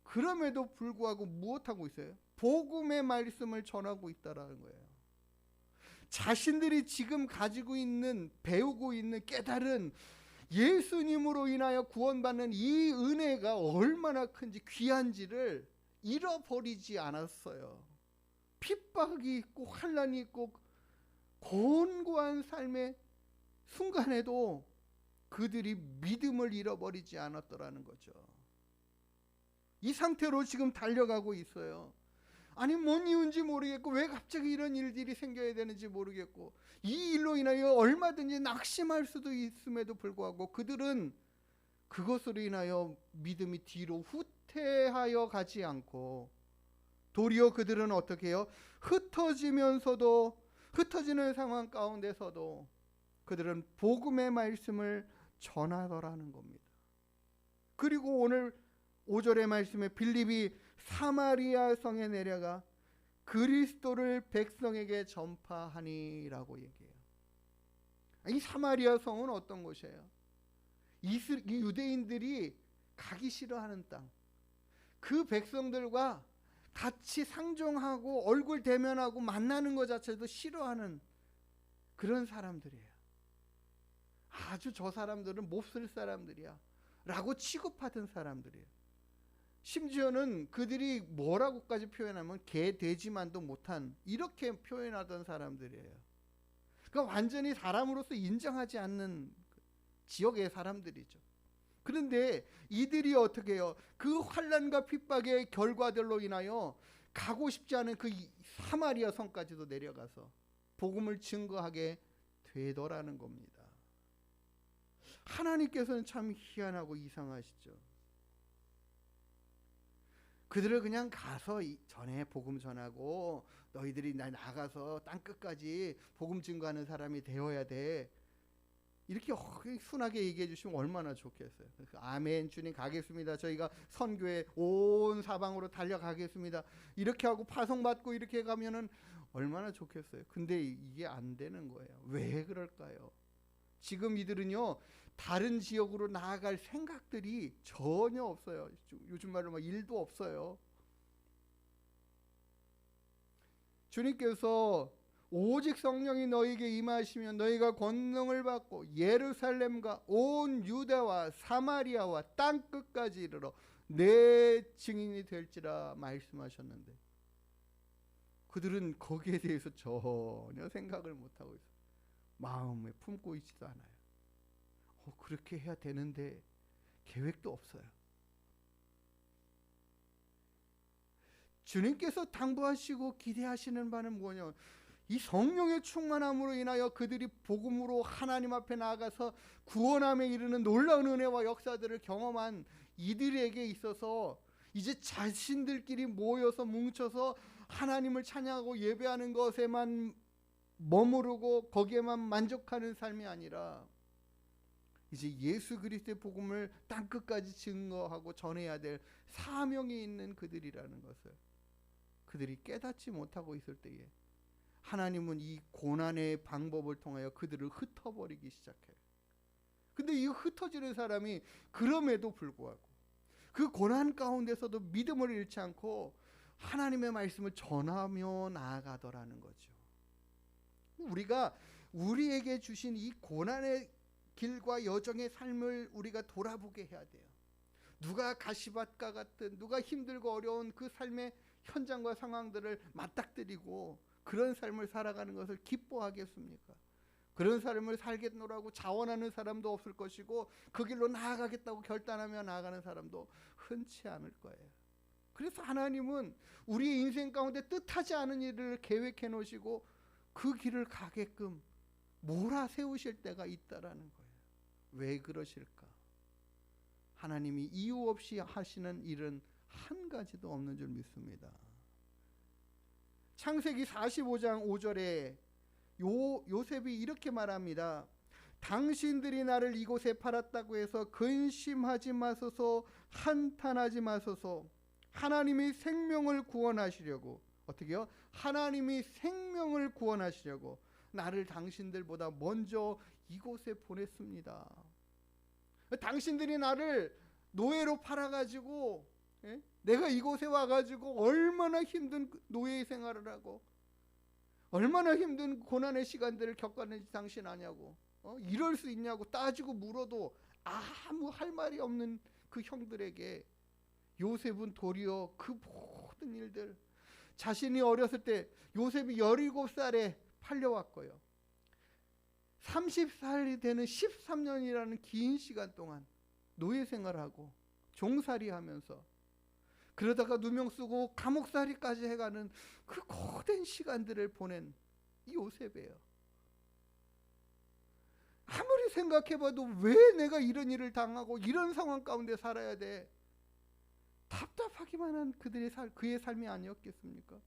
그럼에도 불구하고 무엇하고 있어요? 복음의 말씀을 전하고 있다라는 거예요. 자신들이 지금 가지고 있는, 배우고 있는 깨달은 예수님으로 인하여 구원받는 이 은혜가 얼마나 큰지, 귀한지를 잃어버리지 않았어요. 핍박이 있고 환난이 있고 곤고한 삶의 순간에도 그들이 믿음을 잃어버리지 않았더라는 거죠. 이 상태로 지금 달려가고 있어요. 아니, 뭔 이유인지 모르겠고, 왜 갑자기 이런 일들이 생겨야 되는지 모르겠고, 이 일로 인하여 얼마든지 낙심할 수도 있음에도 불구하고 그들은 그것으로 인하여 믿음이 뒤로 후퇴하여 가지 않고, 도리어 그들은 어떻게 해요? 흩어지면서도, 흩어지는 상황 가운데서도 그들은 복음의 말씀을 전하더라는 겁니다. 그리고 오늘 5절의 말씀에 빌립이 사마리아 성에 내려가 그리스도를 백성에게 전파하니라고 얘기해요. 이 사마리아 성은 어떤 곳이에요? 이 유대인들이 가기 싫어하는 땅. 그 백성들과 같이 상종하고 얼굴 대면하고 만나는 것 자체도 싫어하는 그런 사람들이에요. 아주 저 사람들은 몹쓸 사람들이야 라고 취급하던 사람들이에요. 심지어는 그들이 뭐라고까지 표현하면 개 돼지만도 못한, 이렇게 표현하던 사람들이에요. 그러니까 완전히 사람으로서 인정하지 않는 지역의 사람들이죠. 그런데 이들이 어떻게 해요? 그 환난과 핍박의 결과들로 인하여 가고 싶지 않은 그 사마리아 성까지도 내려가서 복음을 증거하게 되더라는 겁니다. 하나님께서는 참 희한하고 이상하시죠. 그들을 그냥 가서 전에 복음 전하고 너희들이 나가서 땅끝까지 복음 증거하는 사람이 되어야 돼, 이렇게 순하게 얘기해 주시면 얼마나 좋겠어요. 아멘, 주님 가겠습니다. 저희가 선교에 온 사방으로 달려가겠습니다. 이렇게 하고 파송받고 이렇게 가면은 얼마나 좋겠어요. 근데 이게 안 되는 거예요. 왜 그럴까요? 지금 이들은요, 다른 지역으로 나아갈 생각들이 전혀 없어요. 요즘 말로 막 일도 없어요. 주님께서 오직 성령이 너희에게 임하시면 너희가 권능을 받고 예루살렘과 온 유다와 사마리아와 땅끝까지 이르러 내 증인이 될지라 말씀하셨는데, 그들은 거기에 대해서 전혀 생각을 못하고 있어요. 마음에 품고 있지도 않아요. 그렇게 해야 되는데 계획도 없어요. 주님께서 당부하시고 기대하시는 바는 뭐냐? 이 성령의 충만함으로 인하여 그들이 복음으로 하나님 앞에 나아가서 구원함에 이르는 놀라운 은혜와 역사들을 경험한 이들에게 있어서 이제 자신들끼리 모여서 뭉쳐서 하나님을 찬양하고 예배하는 것에만 머무르고 거기에만 만족하는 삶이 아니라 이제 예수 그리스도의 복음을 땅 끝까지 증거하고 전해야 될 사명이 있는 그들이라는 것을 그들이 깨닫지 못하고 있을 때에 하나님은 이 고난의 방법을 통하여 그들을 흩어버리기 시작해요. 근데 이 흩어지는 사람이 그럼에도 불구하고 그 고난 가운데서도 믿음을 잃지 않고 하나님의 말씀을 전하며 나아가더라는 거죠. 우리가 우리에게 주신 이 고난의 길과 여정의 삶을 우리가 돌아보게 해야 돼요. 누가 가시밭과 같은, 누가 힘들고 어려운 그 삶의 현장과 상황들을 맞닥뜨리고 그런 삶을 살아가는 것을 기뻐하겠습니까? 그런 삶을 살겠노라고 자원하는 사람도 없을 것이고 그 길로 나아가겠다고 결단하며 나아가는 사람도 흔치 않을 거예요. 그래서 하나님은 우리의 인생 가운데 뜻하지 않은 일을 계획해 놓으시고 그 길을 가게끔 몰아세우실 때가 있다라는 거예요. 왜 그러실까? 하나님이 이유 없이 하시는 일은 한 가지도 없는 줄 믿습니다. 창세기 45장 5절에 요셉이 이렇게 말합니다. 당신들이 나를 이곳에 팔았다고 해서 근심하지 마소서, 한탄하지 마소서. 하나님이 생명을 구원하시려고, 어떻게요? 하나님이 생명을 구원하시려고 나를 당신들보다 먼저 이곳에 보냈습니다. 당신들이 나를 노예로 팔아가지고 내가 이곳에 와가지고 얼마나 힘든 노예 생활을 하고 얼마나 힘든 고난의 시간들을 겪었는지 당신 아냐고, 이럴 수 있냐고 따지고 물어도 아무 할 말이 없는 그 형들에게 요셉은 도리어 그 모든 일들, 자신이 어렸을 때 요셉이 17살에 팔려왔고요, 30살이 되는 13년이라는 긴 시간 동안 노예 생활하고 종살이 하면서 그러다가 누명 쓰고 감옥살이까지 해가는 그 고된 시간들을 보낸 이 요셉이에요. 아무리 생각해봐도 왜 내가 이런 일을 당하고 이런 상황 가운데 살아야 돼? 답답하기만 한 그의 삶이 아니었겠습니까?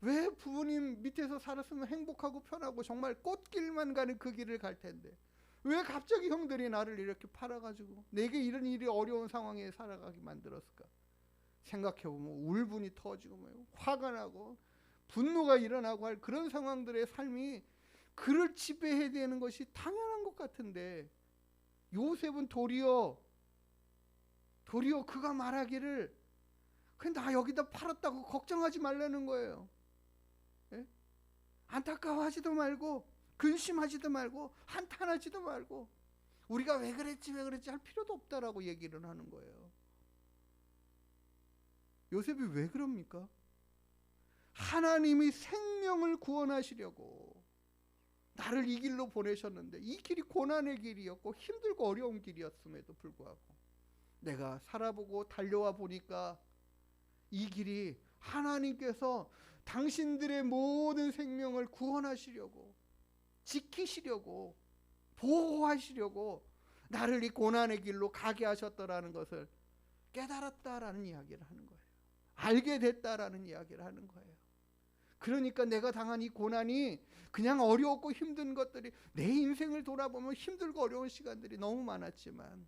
왜 부모님 밑에서 살았으면 행복하고 편하고 정말 꽃길만 가는 그 길을 갈 텐데 왜 갑자기 형들이 나를 이렇게 팔아가지고 내게 이런 일이 어려운 상황에 살아가게 만들었을까? 생각해보면 울분이 터지고 화가 나고 분노가 일어나고 할 그런 상황들의 삶이 그를 지배해야 되는 것이 당연한 것 같은데 요셉은 도리어 그가 말하기를 그냥 나 여기다 팔았다고 걱정하지 말라는 거예요. 예? 안타까워하지도 말고 근심하지도 말고 한탄하지도 말고 우리가 왜 그랬지 할 필요도 없다라고 얘기를 하는 거예요. 요셉이 왜 그럽니까? 하나님이 생명을 구원하시려고 나를 이 길로 보내셨는데 이 길이 고난의 길이었고 힘들고 어려운 길이었음에도 불구하고 내가 살아보고 달려와 보니까 이 길이 하나님께서 당신들의 모든 생명을 구원하시려고 지키시려고 보호하시려고 나를 이 고난의 길로 가게 하셨다라는 것을 깨달았다라는 이야기를 하는 거예요. 알게 됐다라는 이야기를 하는 거예요. 그러니까 내가 당한 이 고난이 그냥 어려웠고 힘든 것들이 내 인생을 돌아보면 힘들고 어려운 시간들이 너무 많았지만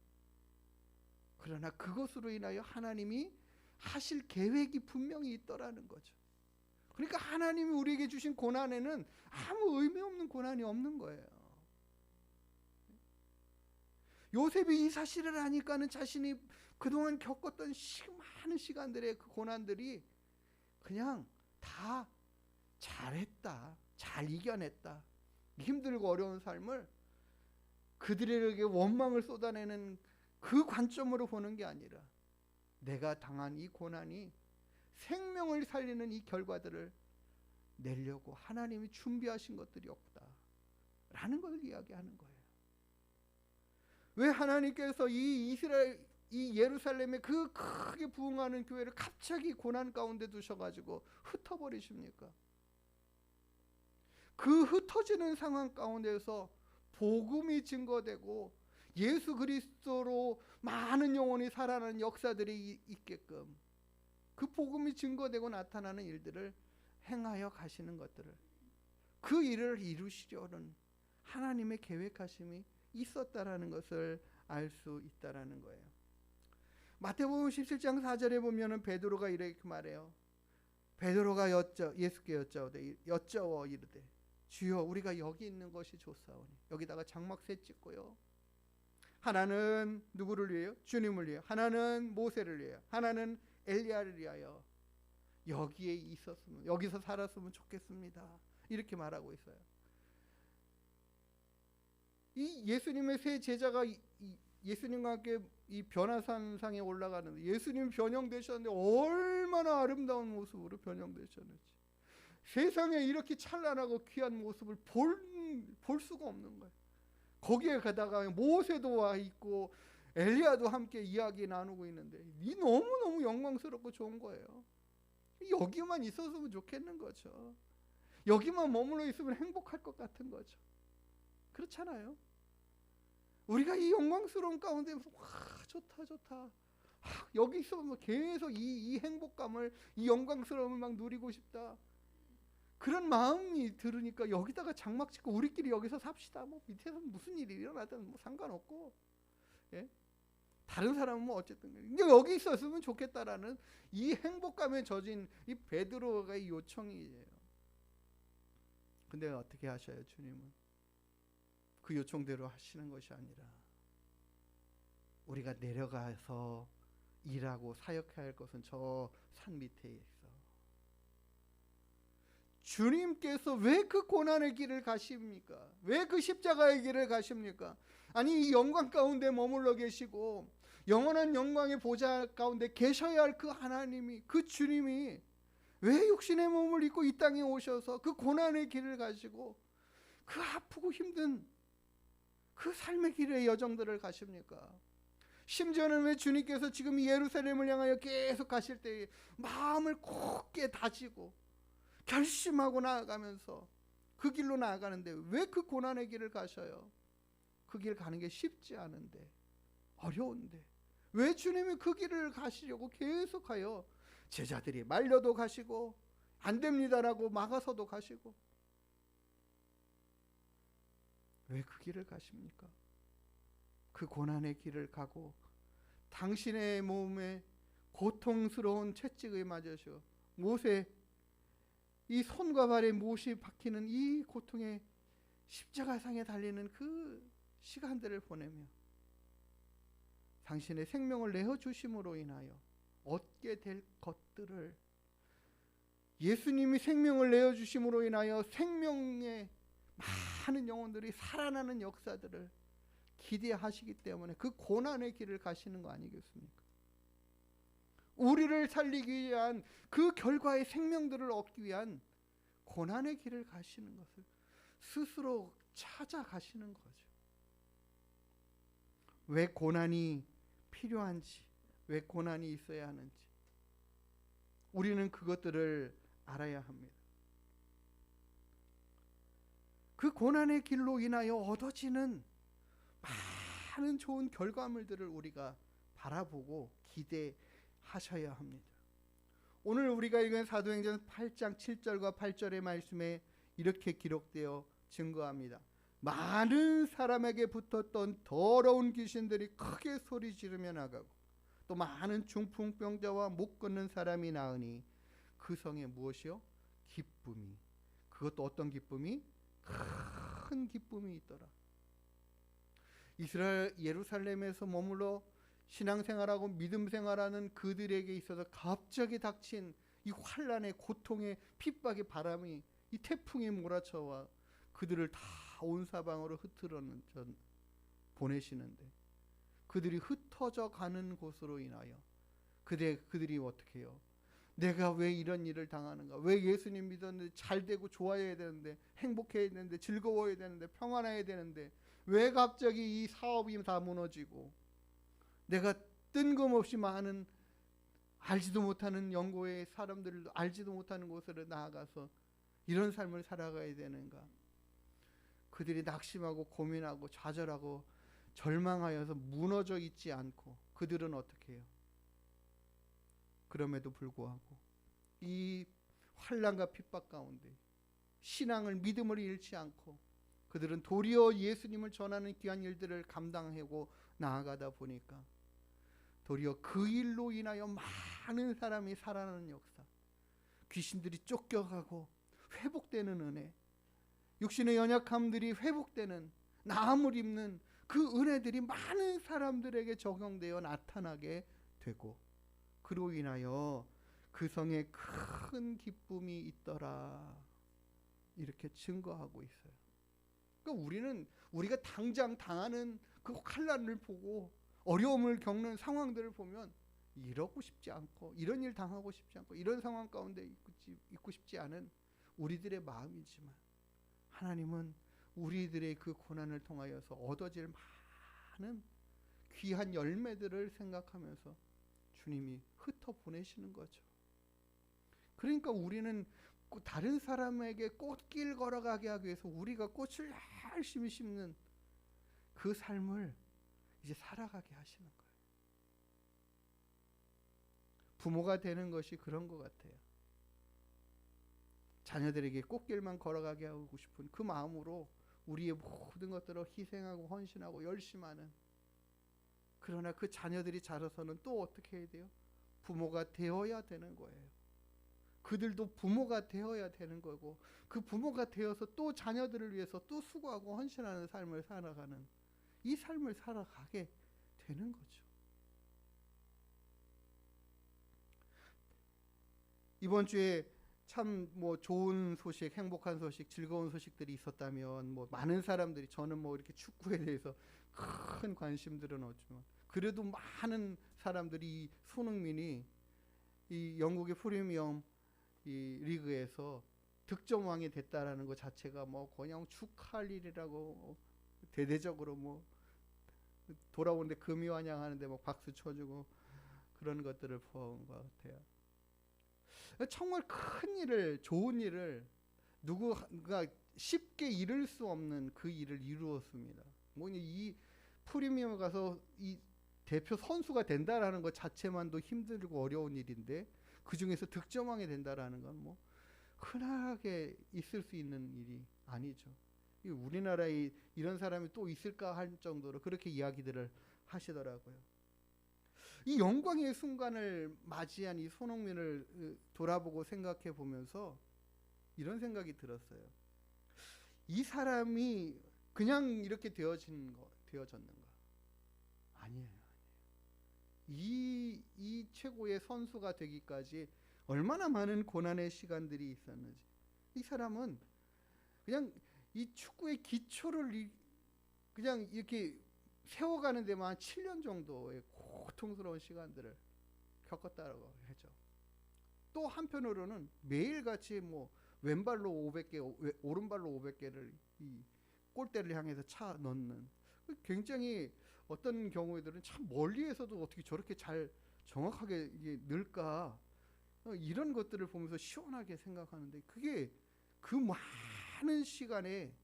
그러나 그것으로 인하여 하나님이 하실 계획이 분명히 있더라는 거죠. 그러니까 하나님이 우리에게 주신 고난에는 아무 의미 없는 고난이 없는 거예요. 요셉이 이 사실을 아니까는 자신이 그동안 겪었던 많은 시간들의 그 고난들이 그냥 다 잘했다, 잘 이겨냈다, 힘들고 어려운 삶을 그들에게 원망을 쏟아내는 그 관점으로 보는 게 아니라 내가 당한 이 고난이 생명을 살리는 이 결과들을 내려고 하나님이 준비하신 것들이 없다라는 걸 이야기하는 거예요. 왜 하나님께서 이 예루살렘의 그 크게 부흥하는 교회를 갑자기 고난 가운데 두셔가지고 흩어버리십니까? 그 흩어지는 상황 가운데서 복음이 증거되고 예수 그리스도로 많은 영혼이 살아나는 역사들이 있게끔 그 복음이 증거되고 나타나는 일들을 행하여 가시는 것들을 그 일을 이루시려는 하나님의 계획하심이 있었다라는 것을 알 수 있다라는 거예요. 마태복음 17장 4절에 보면은 베드로가 이렇게 말해요. 베드로가 예수께 여짜워 이르되 주여 우리가 여기 있는 것이 좋사오니. 여기다가 장막새 찍고요. 하나는 누구를 위해요? 주님을 위해. 하나는 모세를 위해. 하나는 엘리야를 위하여 여기에 있었으면, 여기서 살았으면 좋겠습니다. 이렇게 말하고 있어요. 이 예수님의 세 제자가 예수님과 함께 이 변화산상에 올라가는데, 예수님 변형되셨는데 얼마나 아름다운 모습으로 변형되셨는지, 세상에 이렇게 찬란하고 귀한 모습을 볼 수가 없는 거예요. 거기에 가다가 모세도 와 있고 엘리야도 함께 이야기 나누고 있는데 이 너무너무 영광스럽고 좋은 거예요. 여기만 있었으면 좋겠는 거죠. 여기만 머물러 있으면 행복할 것 같은 거죠. 그렇잖아요. 우리가 이 영광스러운 가운데 와 좋다 여기 있으면 계속 이 행복감을, 이 영광스러움을 막 누리고 싶다, 그런 마음이 들으니까 여기다가 장막 짓고 우리끼리 여기서 삽시다. 뭐 밑에서 무슨 일이 일어나든 뭐 상관없고, 예? 다른 사람은 뭐 어쨌든 근데 여기 있었으면 좋겠다라는 이 행복감에 젖은 이 베드로의 요청이에요. 근데 어떻게 하셔요? 주님은 그 요청대로 하시는 것이 아니라 우리가 내려가서 일하고 사역해야 할 것은 저 산 밑에 있어. 주님께서 왜 그 고난의 길을 가십니까? 왜 그 십자가의 길을 가십니까? 아니 이 영광 가운데 머물러 계시고 영원한 영광의 보좌 가운데 계셔야 할 그 하나님이, 그 주님이 왜 육신의 몸을 입고 이 땅에 오셔서 그 고난의 길을 가시고 그 아프고 힘든 그 삶의 길의 여정들을 가십니까? 심지어는 왜 주님께서 지금 예루살렘을 향하여 계속 가실 때 마음을 굳게 다지고 결심하고 나아가면서 그 길로 나아가는데 왜 그 고난의 길을 가셔요? 그 길 가는 게 쉽지 않은데, 어려운데 왜 주님이 그 길을 가시려고 계속하여 제자들이 말려도 가시고 안 됩니다라고 막아서도 가시고 왜 그 길을 가십니까? 그 고난의 길을 가고 당신의 몸에 고통스러운 채찍을 맞으셔 못에 이 손과 발에 못이 박히는 이 고통의 십자가상에 달리는 그 시간들을 보내며 당신의 생명을 내어주심으로 인하여 얻게 될 것들을, 예수님이 생명을 내어주심으로 인하여 생명의 많은 영혼들이 살아나는 역사들을 기대하시기 때문에 그 고난의 길을 가시는 거 아니겠습니까? 우리를 살리기 위한 그 결과의 생명들을 얻기 위한 고난의 길을 가시는 것을 스스로 찾아가시는 거죠. 왜 고난이 필요한지, 왜 고난이 있어야 하는지 우리는 그것들을 알아야 합니다. 그 고난의 길로 인하여 얻어지는 많은 좋은 결과물들을 우리가 바라보고 기대하셔야 합니다. 오늘 우리가 읽은 사도행전 8장 7절과 8절의 말씀에 이렇게 기록되어 증거합니다. 많은 사람에게 붙었던 더러운 귀신들이 크게 소리 지르며 나가고 또 많은 중풍병자와 못 걷는 사람이 나으니 그 성에 무엇이요? 기쁨이, 그것도 어떤 기쁨이? 큰 기쁨이 있더라. 이스라엘 예루살렘에서 머물러 신앙생활하고 믿음생활하는 그들에게 있어서 갑자기 닥친 이 환란의 고통의 핍박의 바람이, 이 태풍이 몰아쳐와 그들을 다 온 사방으로 흩트러는 보내시는데 그들이 흩어져 가는 곳으로 인하여 그들이 어떻게 해요? 내가 왜 이런 일을 당하는가? 왜 예수님 믿었는데 잘 되고 좋아해야 되는데, 행복해야 되는데, 즐거워야 되는데, 평안해야 되는데 왜 갑자기 이 사업이 다 무너지고 내가 뜬금없이 많은 알지도 못하는 영고의 사람들도 알지도 못하는 곳으로 나아가서 이런 삶을 살아가야 되는가? 그들이 낙심하고 고민하고 좌절하고 절망하여서 무너져 있지 않고 그들은 어떻게 해요? 그럼에도 불구하고 이 환난과 핍박 가운데 신앙을, 믿음을 잃지 않고 그들은 도리어 예수님을 전하는 귀한 일들을 감당하고 나아가다 보니까 도리어 그 일로 인하여 많은 사람이 살아나는 역사, 귀신들이 쫓겨가고 회복되는 은혜, 육신의 연약함들이 회복되는, 나음을 입는 그 은혜들이 많은 사람들에게 적용되어 나타나게 되고, 그로 인하여 그 성에 큰 기쁨이 있더라, 이렇게 증거하고 있어요. 그러니까 우리가 당장 당하는 그 환난을 보고 어려움을 겪는 상황들을 보면 이러고 싶지 않고, 이런 일 당하고 싶지 않고, 이런 상황 가운데 있고 싶지 않은 우리들의 마음이지만, 하나님은 우리들의 그 고난을 통하여서 얻어질 많은 귀한 열매들을 생각하면서 주님이 흩어 보내시는 거죠. 그러니까 우리는 다른 사람에게 꽃길 걸어가게 하기 위해서 우리가 꽃을 열심히 심는 그 삶을 이제 살아가게 하시는 거예요. 부모가 되는 것이 그런 것 같아요. 자녀들에게 꽃길만 걸어가게 하고 싶은 그 마음으로 우리의 모든 것들을 희생하고 헌신하고 열심하는, 그러나 그 자녀들이 자라서는 또 어떻게 해야 돼요? 부모가 되어야 되는 거예요. 그들도 부모가 되어야 되는 거고, 그 부모가 되어서 또 자녀들을 위해서 또 수고하고 헌신하는 삶을 살아가는, 이 삶을 살아가게 되는 거죠. 이번 주에 참 좋은 소식, 행복한 소식, 즐거운 소식들이 있었다면 많은 사람들이, 저는 이렇게 축구에 대해서 큰 관심들은 없지만 그래도 많은 사람들이 손흥민이 이 영국의 프리미엄 이 리그에서 득점왕이 됐다라는 것 자체가 그냥 축하할 일이라고 대대적으로 돌아오는데 금이환영하는데 박수 쳐주고 그런 것들을 본 것 같아요. 정말 큰 일을, 좋은 일을 누구가 쉽게 이룰 수 없는 그 일을 이루었습니다. 이 프리미엄 가서 이 대표 선수가 된다라는 것 자체만도 힘들고 어려운 일인데, 그 중에서 득점왕이 된다라는 건 흔하게 있을 수 있는 일이 아니죠. 우리나라에 이런 사람이 또 있을까 할 정도로 그렇게 이야기들을 하시더라고요. 이 영광의 순간을 맞이한 이 손흥민을 돌아보고 생각해 보면서 이런 생각이 들었어요. 이 사람이 그냥 이렇게 되어졌는가? 아니에요. 이 최고의 선수가 되기까지 얼마나 많은 고난의 시간들이 있었는지. 이 사람은 그냥 이 축구의 기초를 그냥 이렇게 세워가는 데만 한 7년 정도의 고통스러운 시간들을 겪었다고 하죠. 또 한편으로는 매일같이 왼발로 500개, 오른발로 500개를 이 골대를 향해서 차 넣는, 굉장히 어떤 경우에들은 참 멀리에서도 어떻게 저렇게 잘 정확하게 넣을까, 이런 것들을 보면서 시원하게 생각하는데, 그게 그 많은 시간에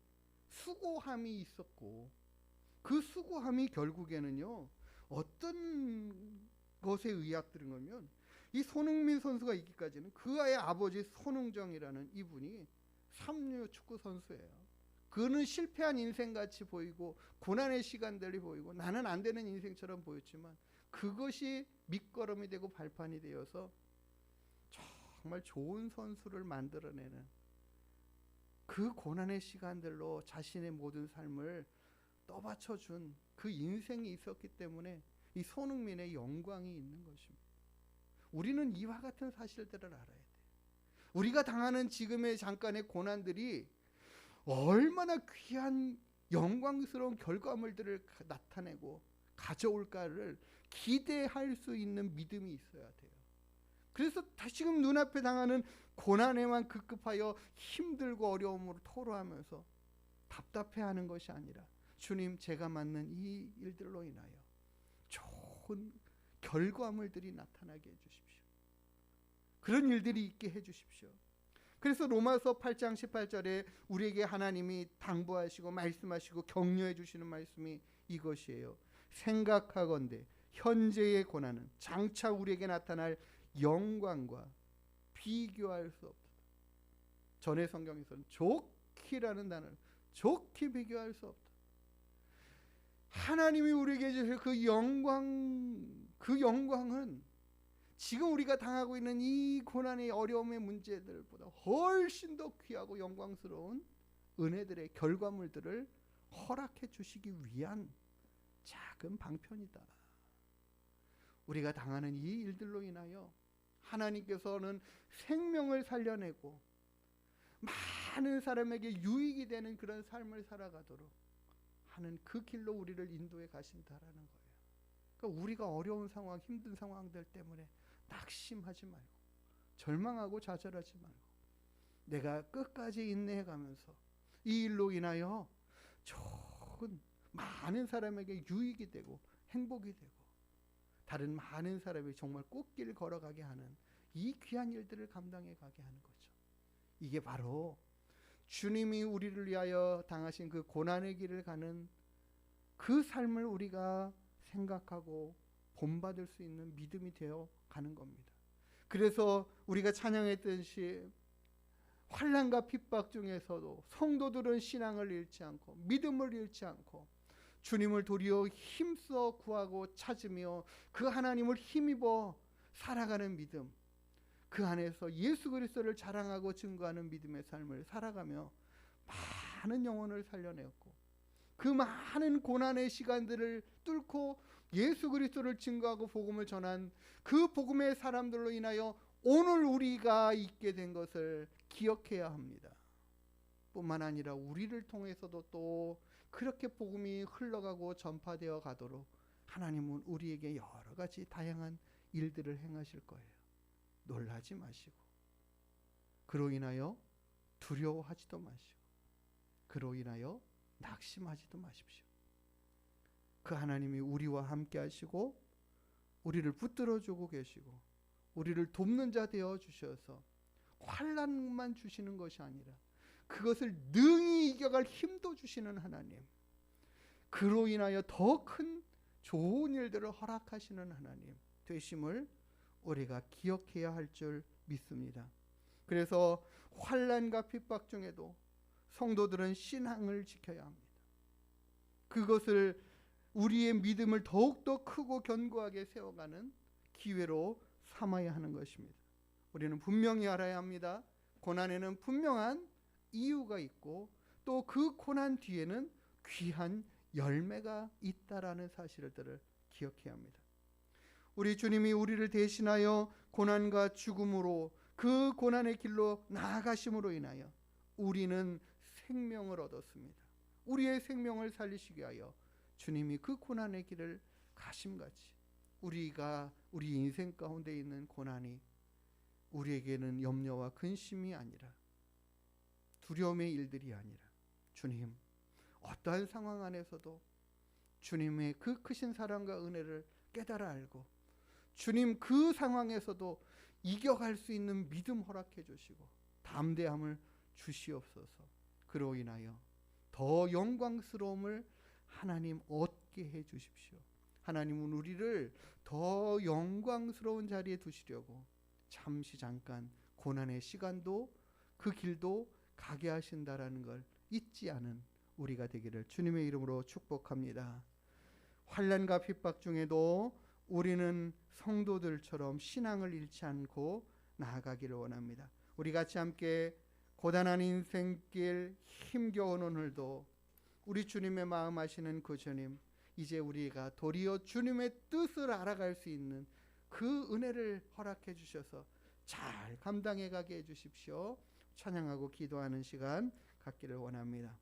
수고함이 있었고, 그 수고함이 결국에는요 어떤 것에 의학들인 거면, 이 손흥민 선수가 있기까지는 그의 아버지 손흥정이라는 이분이 삼류 축구 선수예요. 그는 실패한 인생같이 보이고 고난의 시간들이 보이고 나는 안 되는 인생처럼 보였지만, 그것이 밑거름이 되고 발판이 되어서 정말 좋은 선수를 만들어내는, 그 고난의 시간들로 자신의 모든 삶을 떠받쳐준 그 인생이 있었기 때문에 이 손흥민의 영광이 있는 것입니다. 우리는 이와 같은 사실들을 알아야 돼요. 우리가 당하는 지금의 잠깐의 고난들이 얼마나 귀한 영광스러운 결과물들을 나타내고 가져올까를 기대할 수 있는 믿음이 있어야 돼요. 그래서 다시금 눈앞에 당하는 고난에만 급급하여 힘들고 어려움으로 토로하면서 답답해하는 것이 아니라, 주님, 제가 맡는 이 일들로 인하여 좋은 결과물들이 나타나게 해주십시오. 그런 일들이 있게 해주십시오. 그래서 로마서 8장 18절에 우리에게 하나님이 당부하시고 말씀하시고 격려해 주시는 말씀이 이것이에요. 생각하건대 현재의 고난은 장차 우리에게 나타날 영광과 비교할 수 없다. 전에 성경에서는 좋기라는 단어를 좋게 비교할 수 없다. 하나님이 우리에게 주실 그 영광은 지금 우리가 당하고 있는 이 고난의 어려움의 문제들보다 훨씬 더 귀하고 영광스러운 은혜들의 결과물들을 허락해 주시기 위한 작은 방편이다. 우리가 당하는 이 일들로 인하여 하나님께서는 생명을 살려내고 많은 사람에게 유익이 되는 그런 삶을 살아가도록 하는 그 길로 우리를 인도해 가신다라는 거예요. 그러니까 우리가 어려운 상황, 힘든 상황들 때문에 낙심하지 말고 절망하고 좌절하지 말고 내가 끝까지 인내해 가면서 이 일로 인하여 좋은 많은 사람에게 유익이 되고 행복이 되고 다른 많은 사람이 정말 꽃길 걸어가게 하는 이 귀한 일들을 감당해 가게 하는 거죠. 이게 바로 주님이 우리를 위하여 당하신 그 고난의 길을 가는 그 삶을 우리가 생각하고 본받을 수 있는 믿음이 되어 가는 겁니다. 그래서 우리가 찬양했듯이 환난과 핍박 중에서도 성도들은 신앙을 잃지 않고 믿음을 잃지 않고 주님을 도리어 힘써 구하고 찾으며 그 하나님을 힘입어 살아가는 믿음, 그 안에서 예수 그리스도를 자랑하고 증거하는 믿음의 삶을 살아가며 많은 영혼을 살려내었고 그 많은 고난의 시간들을 뚫고 예수 그리스도를 증거하고 복음을 전한 그 복음의 사람들로 인하여 오늘 우리가 있게 된 것을 기억해야 합니다. 뿐만 아니라 우리를 통해서도 또 그렇게 복음이 흘러가고 전파되어 가도록 하나님은 우리에게 여러 가지 다양한 일들을 행하실 거예요. 놀라지 마시고 그로 인하여 두려워하지도 마시고 그로 인하여 낙심하지도 마십시오. 그 하나님이 우리와 함께 하시고 우리를 붙들어주고 계시고 우리를 돕는 자 되어 주셔서 환난만 주시는 것이 아니라 그것을 능히 이겨갈 힘도 주시는 하나님, 그로 인하여 더 큰 좋은 일들을 허락하시는 하나님 되심을 우리가 기억해야 할 줄 믿습니다. 그래서 환난과 핍박 중에도 성도들은 신앙을 지켜야 합니다. 그것을 우리의 믿음을 더욱더 크고 견고하게 세워가는 기회로 삼아야 하는 것입니다. 우리는 분명히 알아야 합니다. 고난에는 분명한 이유가 있고 또 그 고난 뒤에는 귀한 열매가 있다라는 사실들을 기억해야 합니다. 우리 주님이 우리를 대신하여 고난과 죽음으로 그 고난의 길로 나아가심으로 인하여 우리는 생명을 얻었습니다. 우리의 생명을 살리시기 위하여 주님이 그 고난의 길을 가심같이 우리가 우리 인생 가운데 있는 고난이 우리에게는 염려와 근심이 아니라 두려움의 일들이 아니라 주님 어떠한 상황 안에서도 주님의 그 크신 사랑과 은혜를 깨달아 알고 주님 그 상황에서도 이겨갈 수 있는 믿음 허락해 주시고 담대함을 주시옵소서. 그로 인하여 더 영광스러움을 하나님 얻게 해 주십시오. 하나님은 우리를 더 영광스러운 자리에 두시려고 잠시 잠깐 고난의 시간도 그 길도 가게 하신다라는 걸 잊지 않은 우리가 되기를 주님의 이름으로 축복합니다. 환난과 핍박 중에도 우리는 성도들처럼 신앙을 잃지 않고 나아가기를 원합니다. 우리 같이 함께 고단한 인생길 힘겨운 오늘도 우리 주님의 마음 아시는 그 주님, 이제 우리가 도리어 주님의 뜻을 알아갈 수 있는 그 은혜를 허락해 주셔서 잘 감당해 가게 해 주십시오. 찬양하고 기도하는 시간 갖기를 원합니다.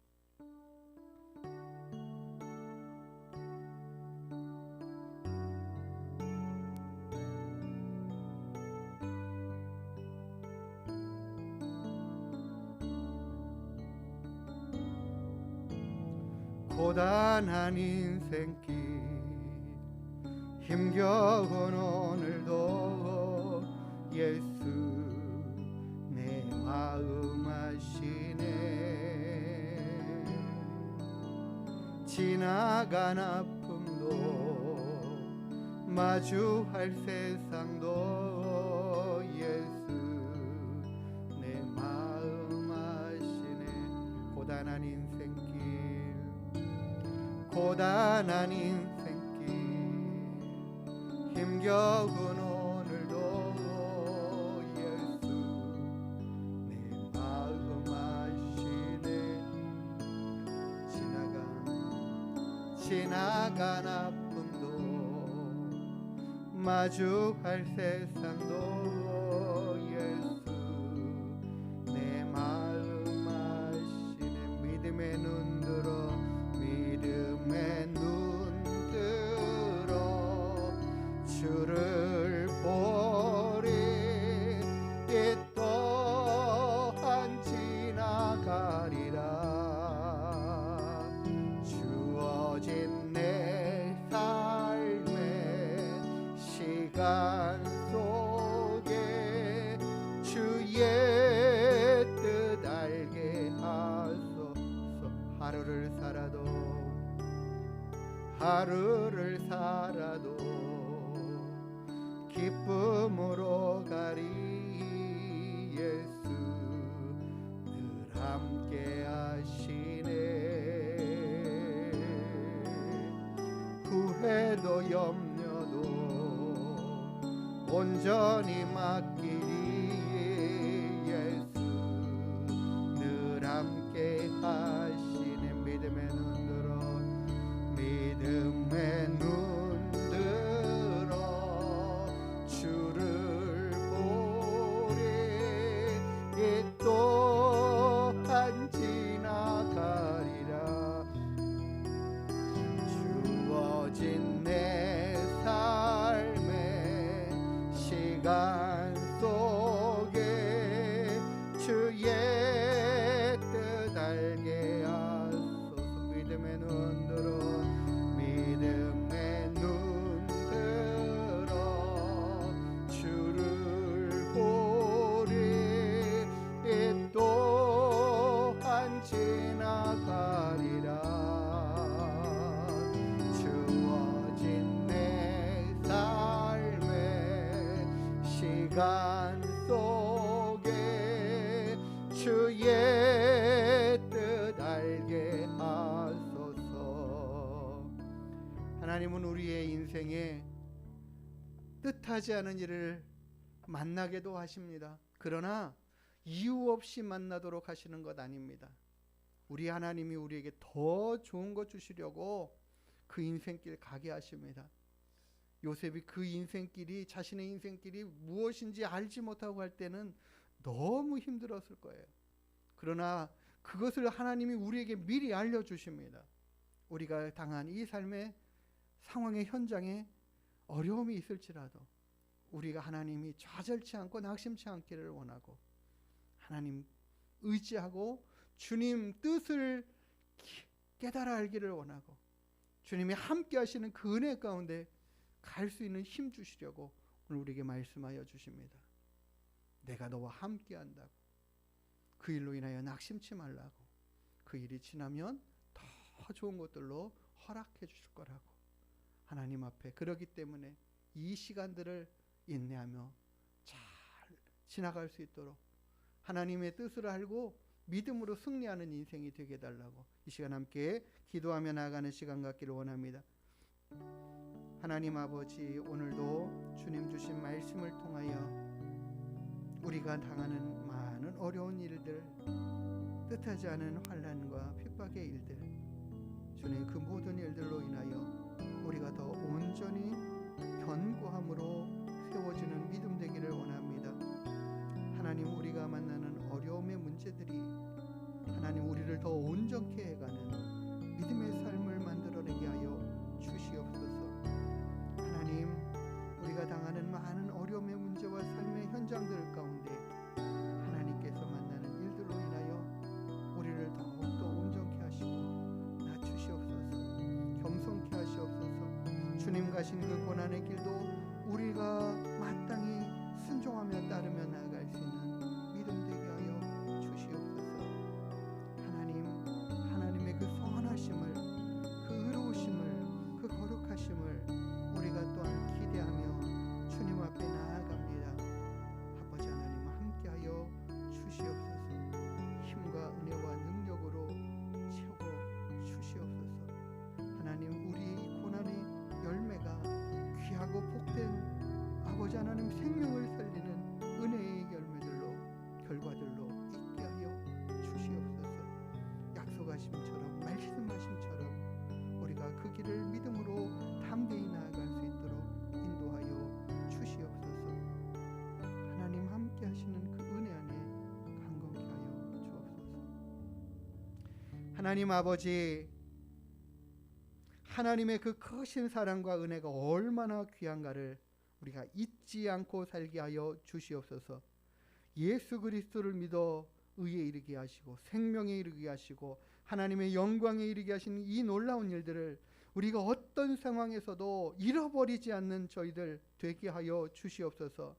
고단한 인생길 힘겨운 오늘도 예수 내 마음 아시네. 지나간 아픔도 마주할 세상도 예수 내 마음 아시네. 고단한 인생길 고단한 인생길 힘겨운 오늘도 예수 내 마음 아시네. 지나간 아픔도 마주할 세상도 예수 내 마음 아시네. 믿음의 눈 들어 믿음의 눈 들어 주를 보리. 이 또한 지나가리라. 주어진 내 삶의 시간 속에 주의 뜻 알게 하소서. 하루를 살아도 기쁨으로 가리. 예수 늘 함께 하시네. 후회도 염려도 온전히 맡기리. 예수 늘 함께 하시네. 믿음의 눈 들어 믿음의 눈 들어 주를 보리. 이 또한 지나가리라. 주어진 내 삶의 시간 속에 주의 뜻 알게 하소서. 믿음의 눈 들어 믿음의 눈 들어 주를 보리. 이 또한 지나가리라. 주어진 내 삶의 시간 속에 주의 뜻 알게 하소서. 하나님은 우리의 인생에 뜻하지 않은 일을 만나게도 하십니다. 그러나 이유 없이 만나도록 하시는 것 아닙니다. 우리 하나님이 우리에게 더 좋은 것 주시려고 그 인생길 가게 하십니다. 요셉이 그 인생길이, 자신의 인생길이 무엇인지 알지 못하고 할 때는 너무 힘들었을 거예요. 그러나 그것을 하나님이 우리에게 미리 알려주십니다. 우리가 당한 이 삶의 상황의 현장에 어려움이 있을지라도 우리가 하나님이 좌절치 않고 낙심치 않기를 원하고, 하나님 의지하고 주님 뜻을 깨달아 알기를 원하고, 주님이 함께 하시는 그 은혜 가운데 갈 수 있는 힘 주시려고 오늘 우리에게 말씀하여 주십니다. 내가 너와 함께 한다고, 그 일로 인하여 낙심치 말라고, 그 일이 지나면 더 좋은 것들로 허락해 주실 거라고 하나님 앞에. 그러기 때문에 이 시간들을 인내하며 잘 지나갈 수 있도록 하나님의 뜻을 알고 믿음으로 승리하는 인생이 되게 해달라고 이 시간 함께 기도하며 나아가는 시간 갖기를 원합니다. 하나님 아버지, 오늘도 주님 주신 말씀을 통하여 우리가 당하는 많은 어려운 일들, 뜻하지 않은 환난과 핍박의 일들, 주님 그 모든 일들로 인하여 우리가 더 온전히 견고함으로 세워지는 믿음 되기를 원합니다. 하나님, 우리가 만나는 어려움의 문제들이 하나님 우리를 더 온전케 해가는 믿음의 삶을 만들어내게 하여 주시옵소서. 하나님, 우리가 당하는 많은 어려움의 문제와 삶의 현장들 가운데 하나님께서 만나는 일들로 인하여 우리를 더욱더 온전케 하시고 낮추시옵소서. 겸손케 하시옵소서. 주님 가신 그 고난의 길도 우리가 마땅히 순종하며 따르며 나아갈 수 있는 믿음 되게 하여 주시옵소서. 하나님, 하나님의 그 선하심을, 그 의로우심을, 그 거룩하심을 우리가 또한 기대하며 주님 앞에 나아갑니다. 아버지 하나님, 함께하여 주시옵소서. 힘과 은혜와 능력으로 채워 주시옵소서. 하나님, 하나님 아버지, 하나님의 그 크신 사랑과 은혜가 얼마나 귀한가를 우리가 잊지 않고 살게 하여 주시옵소서. 예수 그리스도를 믿어 의에 이르게 하시고 생명에 이르게 하시고 하나님의 영광에 이르게 하시는 이 놀라운 일들을 우리가 어떤 상황에서도 잃어버리지 않는 저희들 되게 하여 주시옵소서.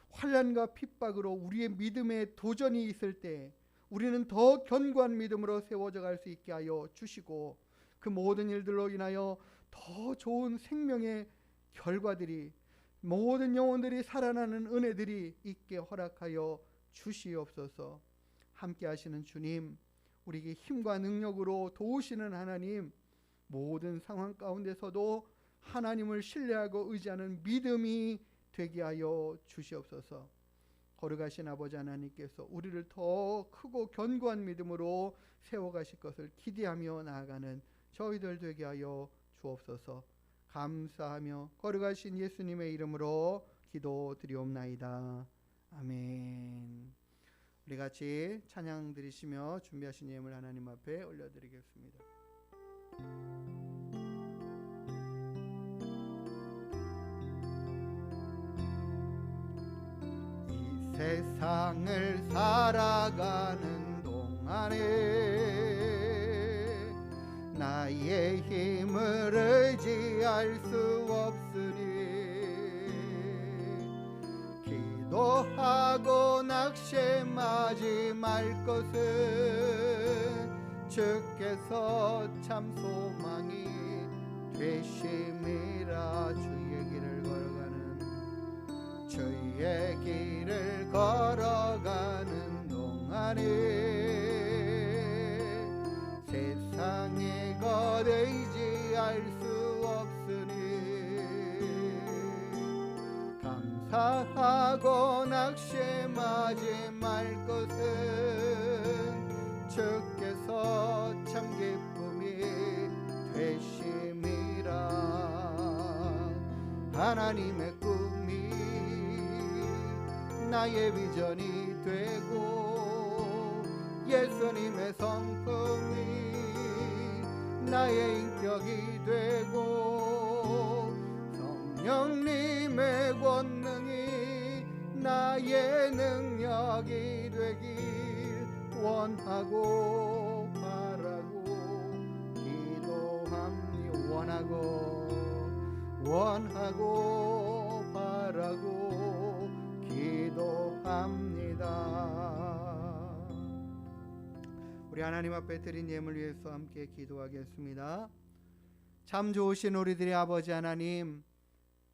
환난과 핍박으로 우리의 믿음에 도전이 있을 때 우리는 더 견고한 믿음으로 세워져 갈 수 있게 하여 주시고, 그 모든 일들로 인하여 더 좋은 생명의 결과들이, 모든 영혼들이 살아나는 은혜들이 있게 허락하여 주시옵소서. 함께 하시는 주님, 우리에게 힘과 능력으로 도우시는 하나님, 모든 상황 가운데서도 하나님을 신뢰하고 의지하는 믿음이 되게 하여 주시옵소서. 거룩하신 아버지 하나님께서 우리를 더 크고 견고한 믿음으로 세워가실 것을 기대하며 나아가는 저희들 되게 하여 주옵소서. 감사하며 거룩하신 예수님의 이름으로 기도드리옵나이다. 아멘. 우리 같이 찬양 드리시며 준비하신 예물 하나님 앞에 올려드리겠습니다. 이 세상을 살아가는 동안에 나의 힘을 의지할 수 없으니 기도하고 낙심하지 말 것은 주께서 참 소망이 되심이라. 주의 길을 걸어가는 동안에 세상에 것 의지할 수 없으니 감사하고 낙심하지 말 것은 주께서 참 기쁨이 되심이라. 하나님의 꿈이 나의 비전이 되고 예수님의 성품이 나의 인격이 되고 성령님의 권능이 나의 능력이 되길 원하고 바라고 기도합니다. 원하고 바라고 기도합니다. 우리 하나님 앞에 드린 예물 위해서 함께 기도하겠습니다. 참 좋으신 우리들의 아버지 하나님,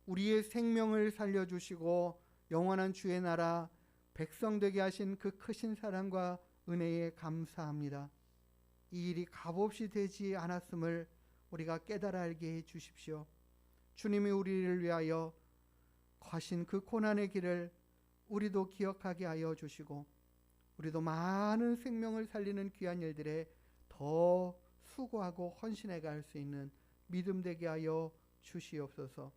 우리의 생명을 살려주시고 영원한 주의 나라 백성 되게 하신 그 크신 사랑과 은혜에 감사합니다. 이 일이 값없이 되지 않았음을 우리가 깨달아 알게 해 주십시오. 주님이 우리를 위하여 거하신 그 고난의 길을 우리도 기억하게 하여 주시고 우리도 많은 생명을 살리는 귀한 일들에 더 수고하고 헌신해 갈 수 있는 믿음 되게 하여 주시옵소서.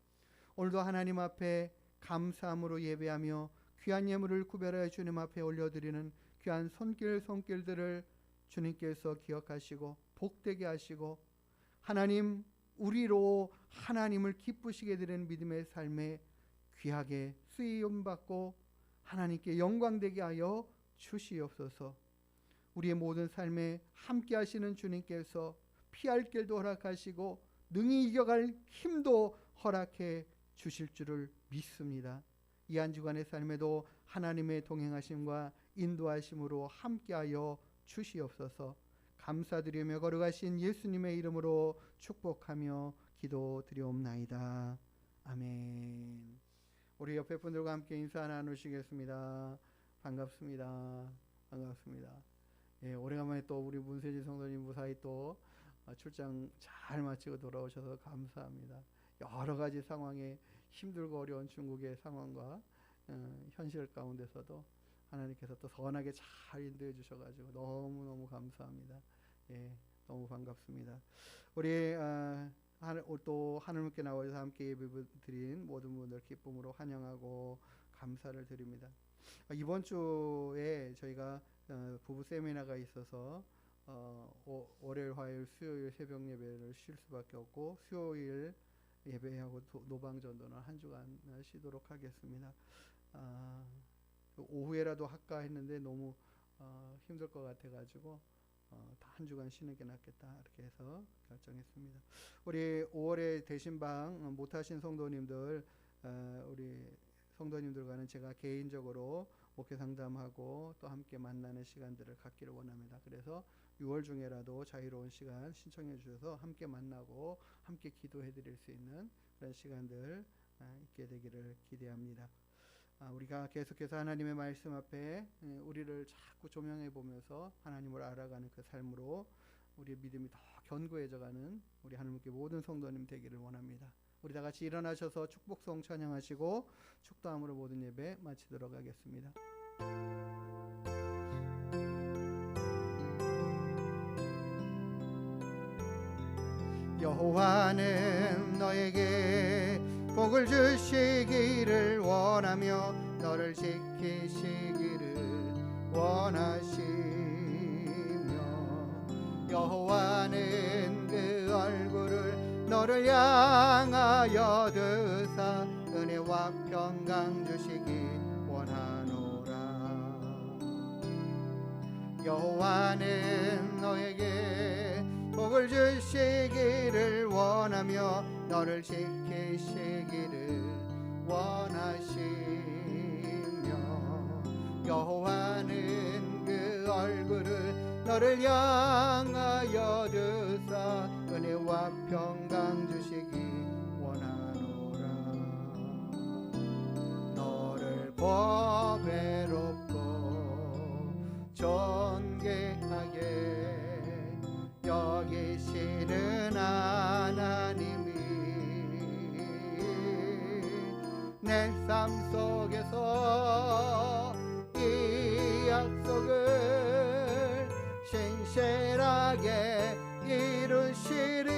오늘도 하나님 앞에 감사함으로 예배하며 귀한 예물을 구별하여 주님 앞에 올려드리는 귀한 손길들을 주님께서 기억하시고 복되게 하시고 하나님, 우리로 하나님을 기쁘시게 드리는 믿음의 삶에 귀하게 쓰임받고 하나님께 영광되게 하여 주시옵소서. 우리의 모든 삶에 함께 하시는 주님께서 피할 길도 허락하시고 능히 이겨갈 힘도 허락해 주실 줄을 믿습니다. 이 한 주간의 삶에도 하나님의 동행하심과 인도하심으로 함께하여 주시옵소서. 감사드리며 거룩하신 예수님의 이름으로 축복하며 기도드리옵나이다. 아멘. 우리 옆에 분들과 함께 인사 나누시겠습니다. 반갑습니다. 예, 오래간만에 또 우리 문세지 성도님 무사히 또 출장 잘 마치고 돌아오셔서 감사합니다. 여러 가지 상황에 힘들고 어려운 중국의 상황과 현실 가운데서도 하나님께서 또 선하게 잘 인도해 주셔가지고 너무너무 감사합니다. 예, 너무 반갑습니다. 우리 또 하늘문께 나와서 함께 예배 드린 모든 분들 기쁨으로 환영하고 감사를 드립니다. 이번 주에 저희가 부부 세미나가 있어서 월요일, 화요일, 수요일 새벽 예배를 쉴 수밖에 없고 수요일 예배하고 노방 전도는 한 주간 쉬도록 하겠습니다. 오후에라도 할까 했는데 너무 힘들 것 같아가지고 다 한 주간 쉬는 게 낫겠다 이렇게 해서 결정했습니다. 우리 5월에 대신방 못하신 성도님들, 우리 성도님들과는 제가 개인적으로 목회 상담하고 또 함께 만나는 시간들을 갖기를 원합니다. 그래서 6월 중에라도 자유로운 시간 신청해 주셔서 함께 만나고 함께 기도해 드릴 수 있는 그런 시간들 있게 되기를 기대합니다. 우리가 계속해서 하나님의 말씀 앞에 우리를 자꾸 조명해 보면서 하나님을 알아가는 그 삶으로 우리의 믿음이 더 견고해져가는 우리 하나님께 모든 성도님 되기를 원합니다. 우리 다 같이 일어나셔서 축복송 찬양하시고 축도함으로 모든 예배 마치도록 하겠습니다. 여호와는 너에게 복을 주시기를 원하며 너를 지키시기를 원하시며 여호와는 그 얼굴을 너를 향하여 드사 은혜와 평강 주시기 원하노라. 여호와는 너에게 복을 주시기를 원하며 너를 지키시기를 원하시며 여호와는 그 얼굴을 너를 향하여 드사 은혜와 평강 주시기 원하노라. 너를 보배롭고 존귀하게 여기시는 하나님이 내 삶 속에서 이 약속을 신실하게 이루시리.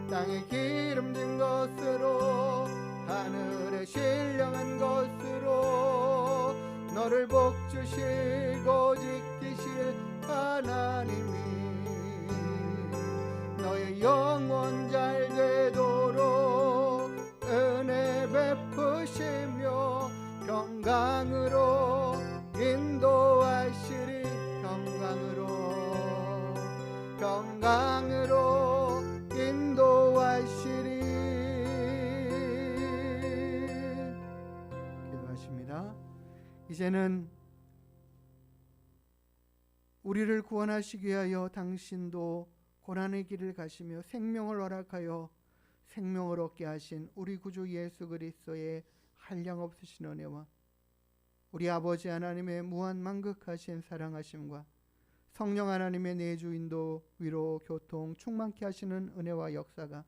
땅에 기름진 것으로 하늘에 신령한 것으로 너를 복주시고 지키실 하나님이 너의 영혼 잘 되도록 은혜 베푸시며 평강으로 인도하시리. 평강으로 인도하시리. 기도하십니다. 이제는 우리를 구원하시기 위하여 당신도 고난의 길을 가시며 생명을 허락하여 생명을 얻게 하신 우리 구주 예수 그리스도의 한량없으신 은혜와 우리 아버지 하나님의 무한 만극하신 사랑하심과 성령 하나님의 내주 인도 위로 교통 충만케 하시는 은혜와 역사가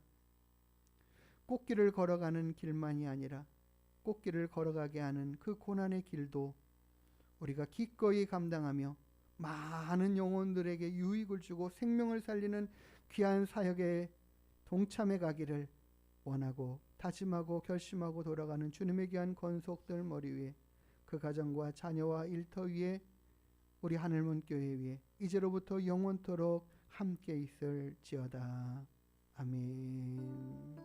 꽃길을 걸어가는 길만이 아니라 꽃길을 걸어가게 하는 그 고난의 길도 우리가 기꺼이 감당하며 많은 영혼들에게 유익을 주고 생명을 살리는 귀한 사역에 동참해 가기를 원하고 다짐하고 결심하고 돌아가는 주님의 귀한 권속들 머리 위에 그 가정과 자녀와 일터 위에 우리 하늘문 교회 위에 이제로부터 영원토록 함께 있을지어다. 아멘.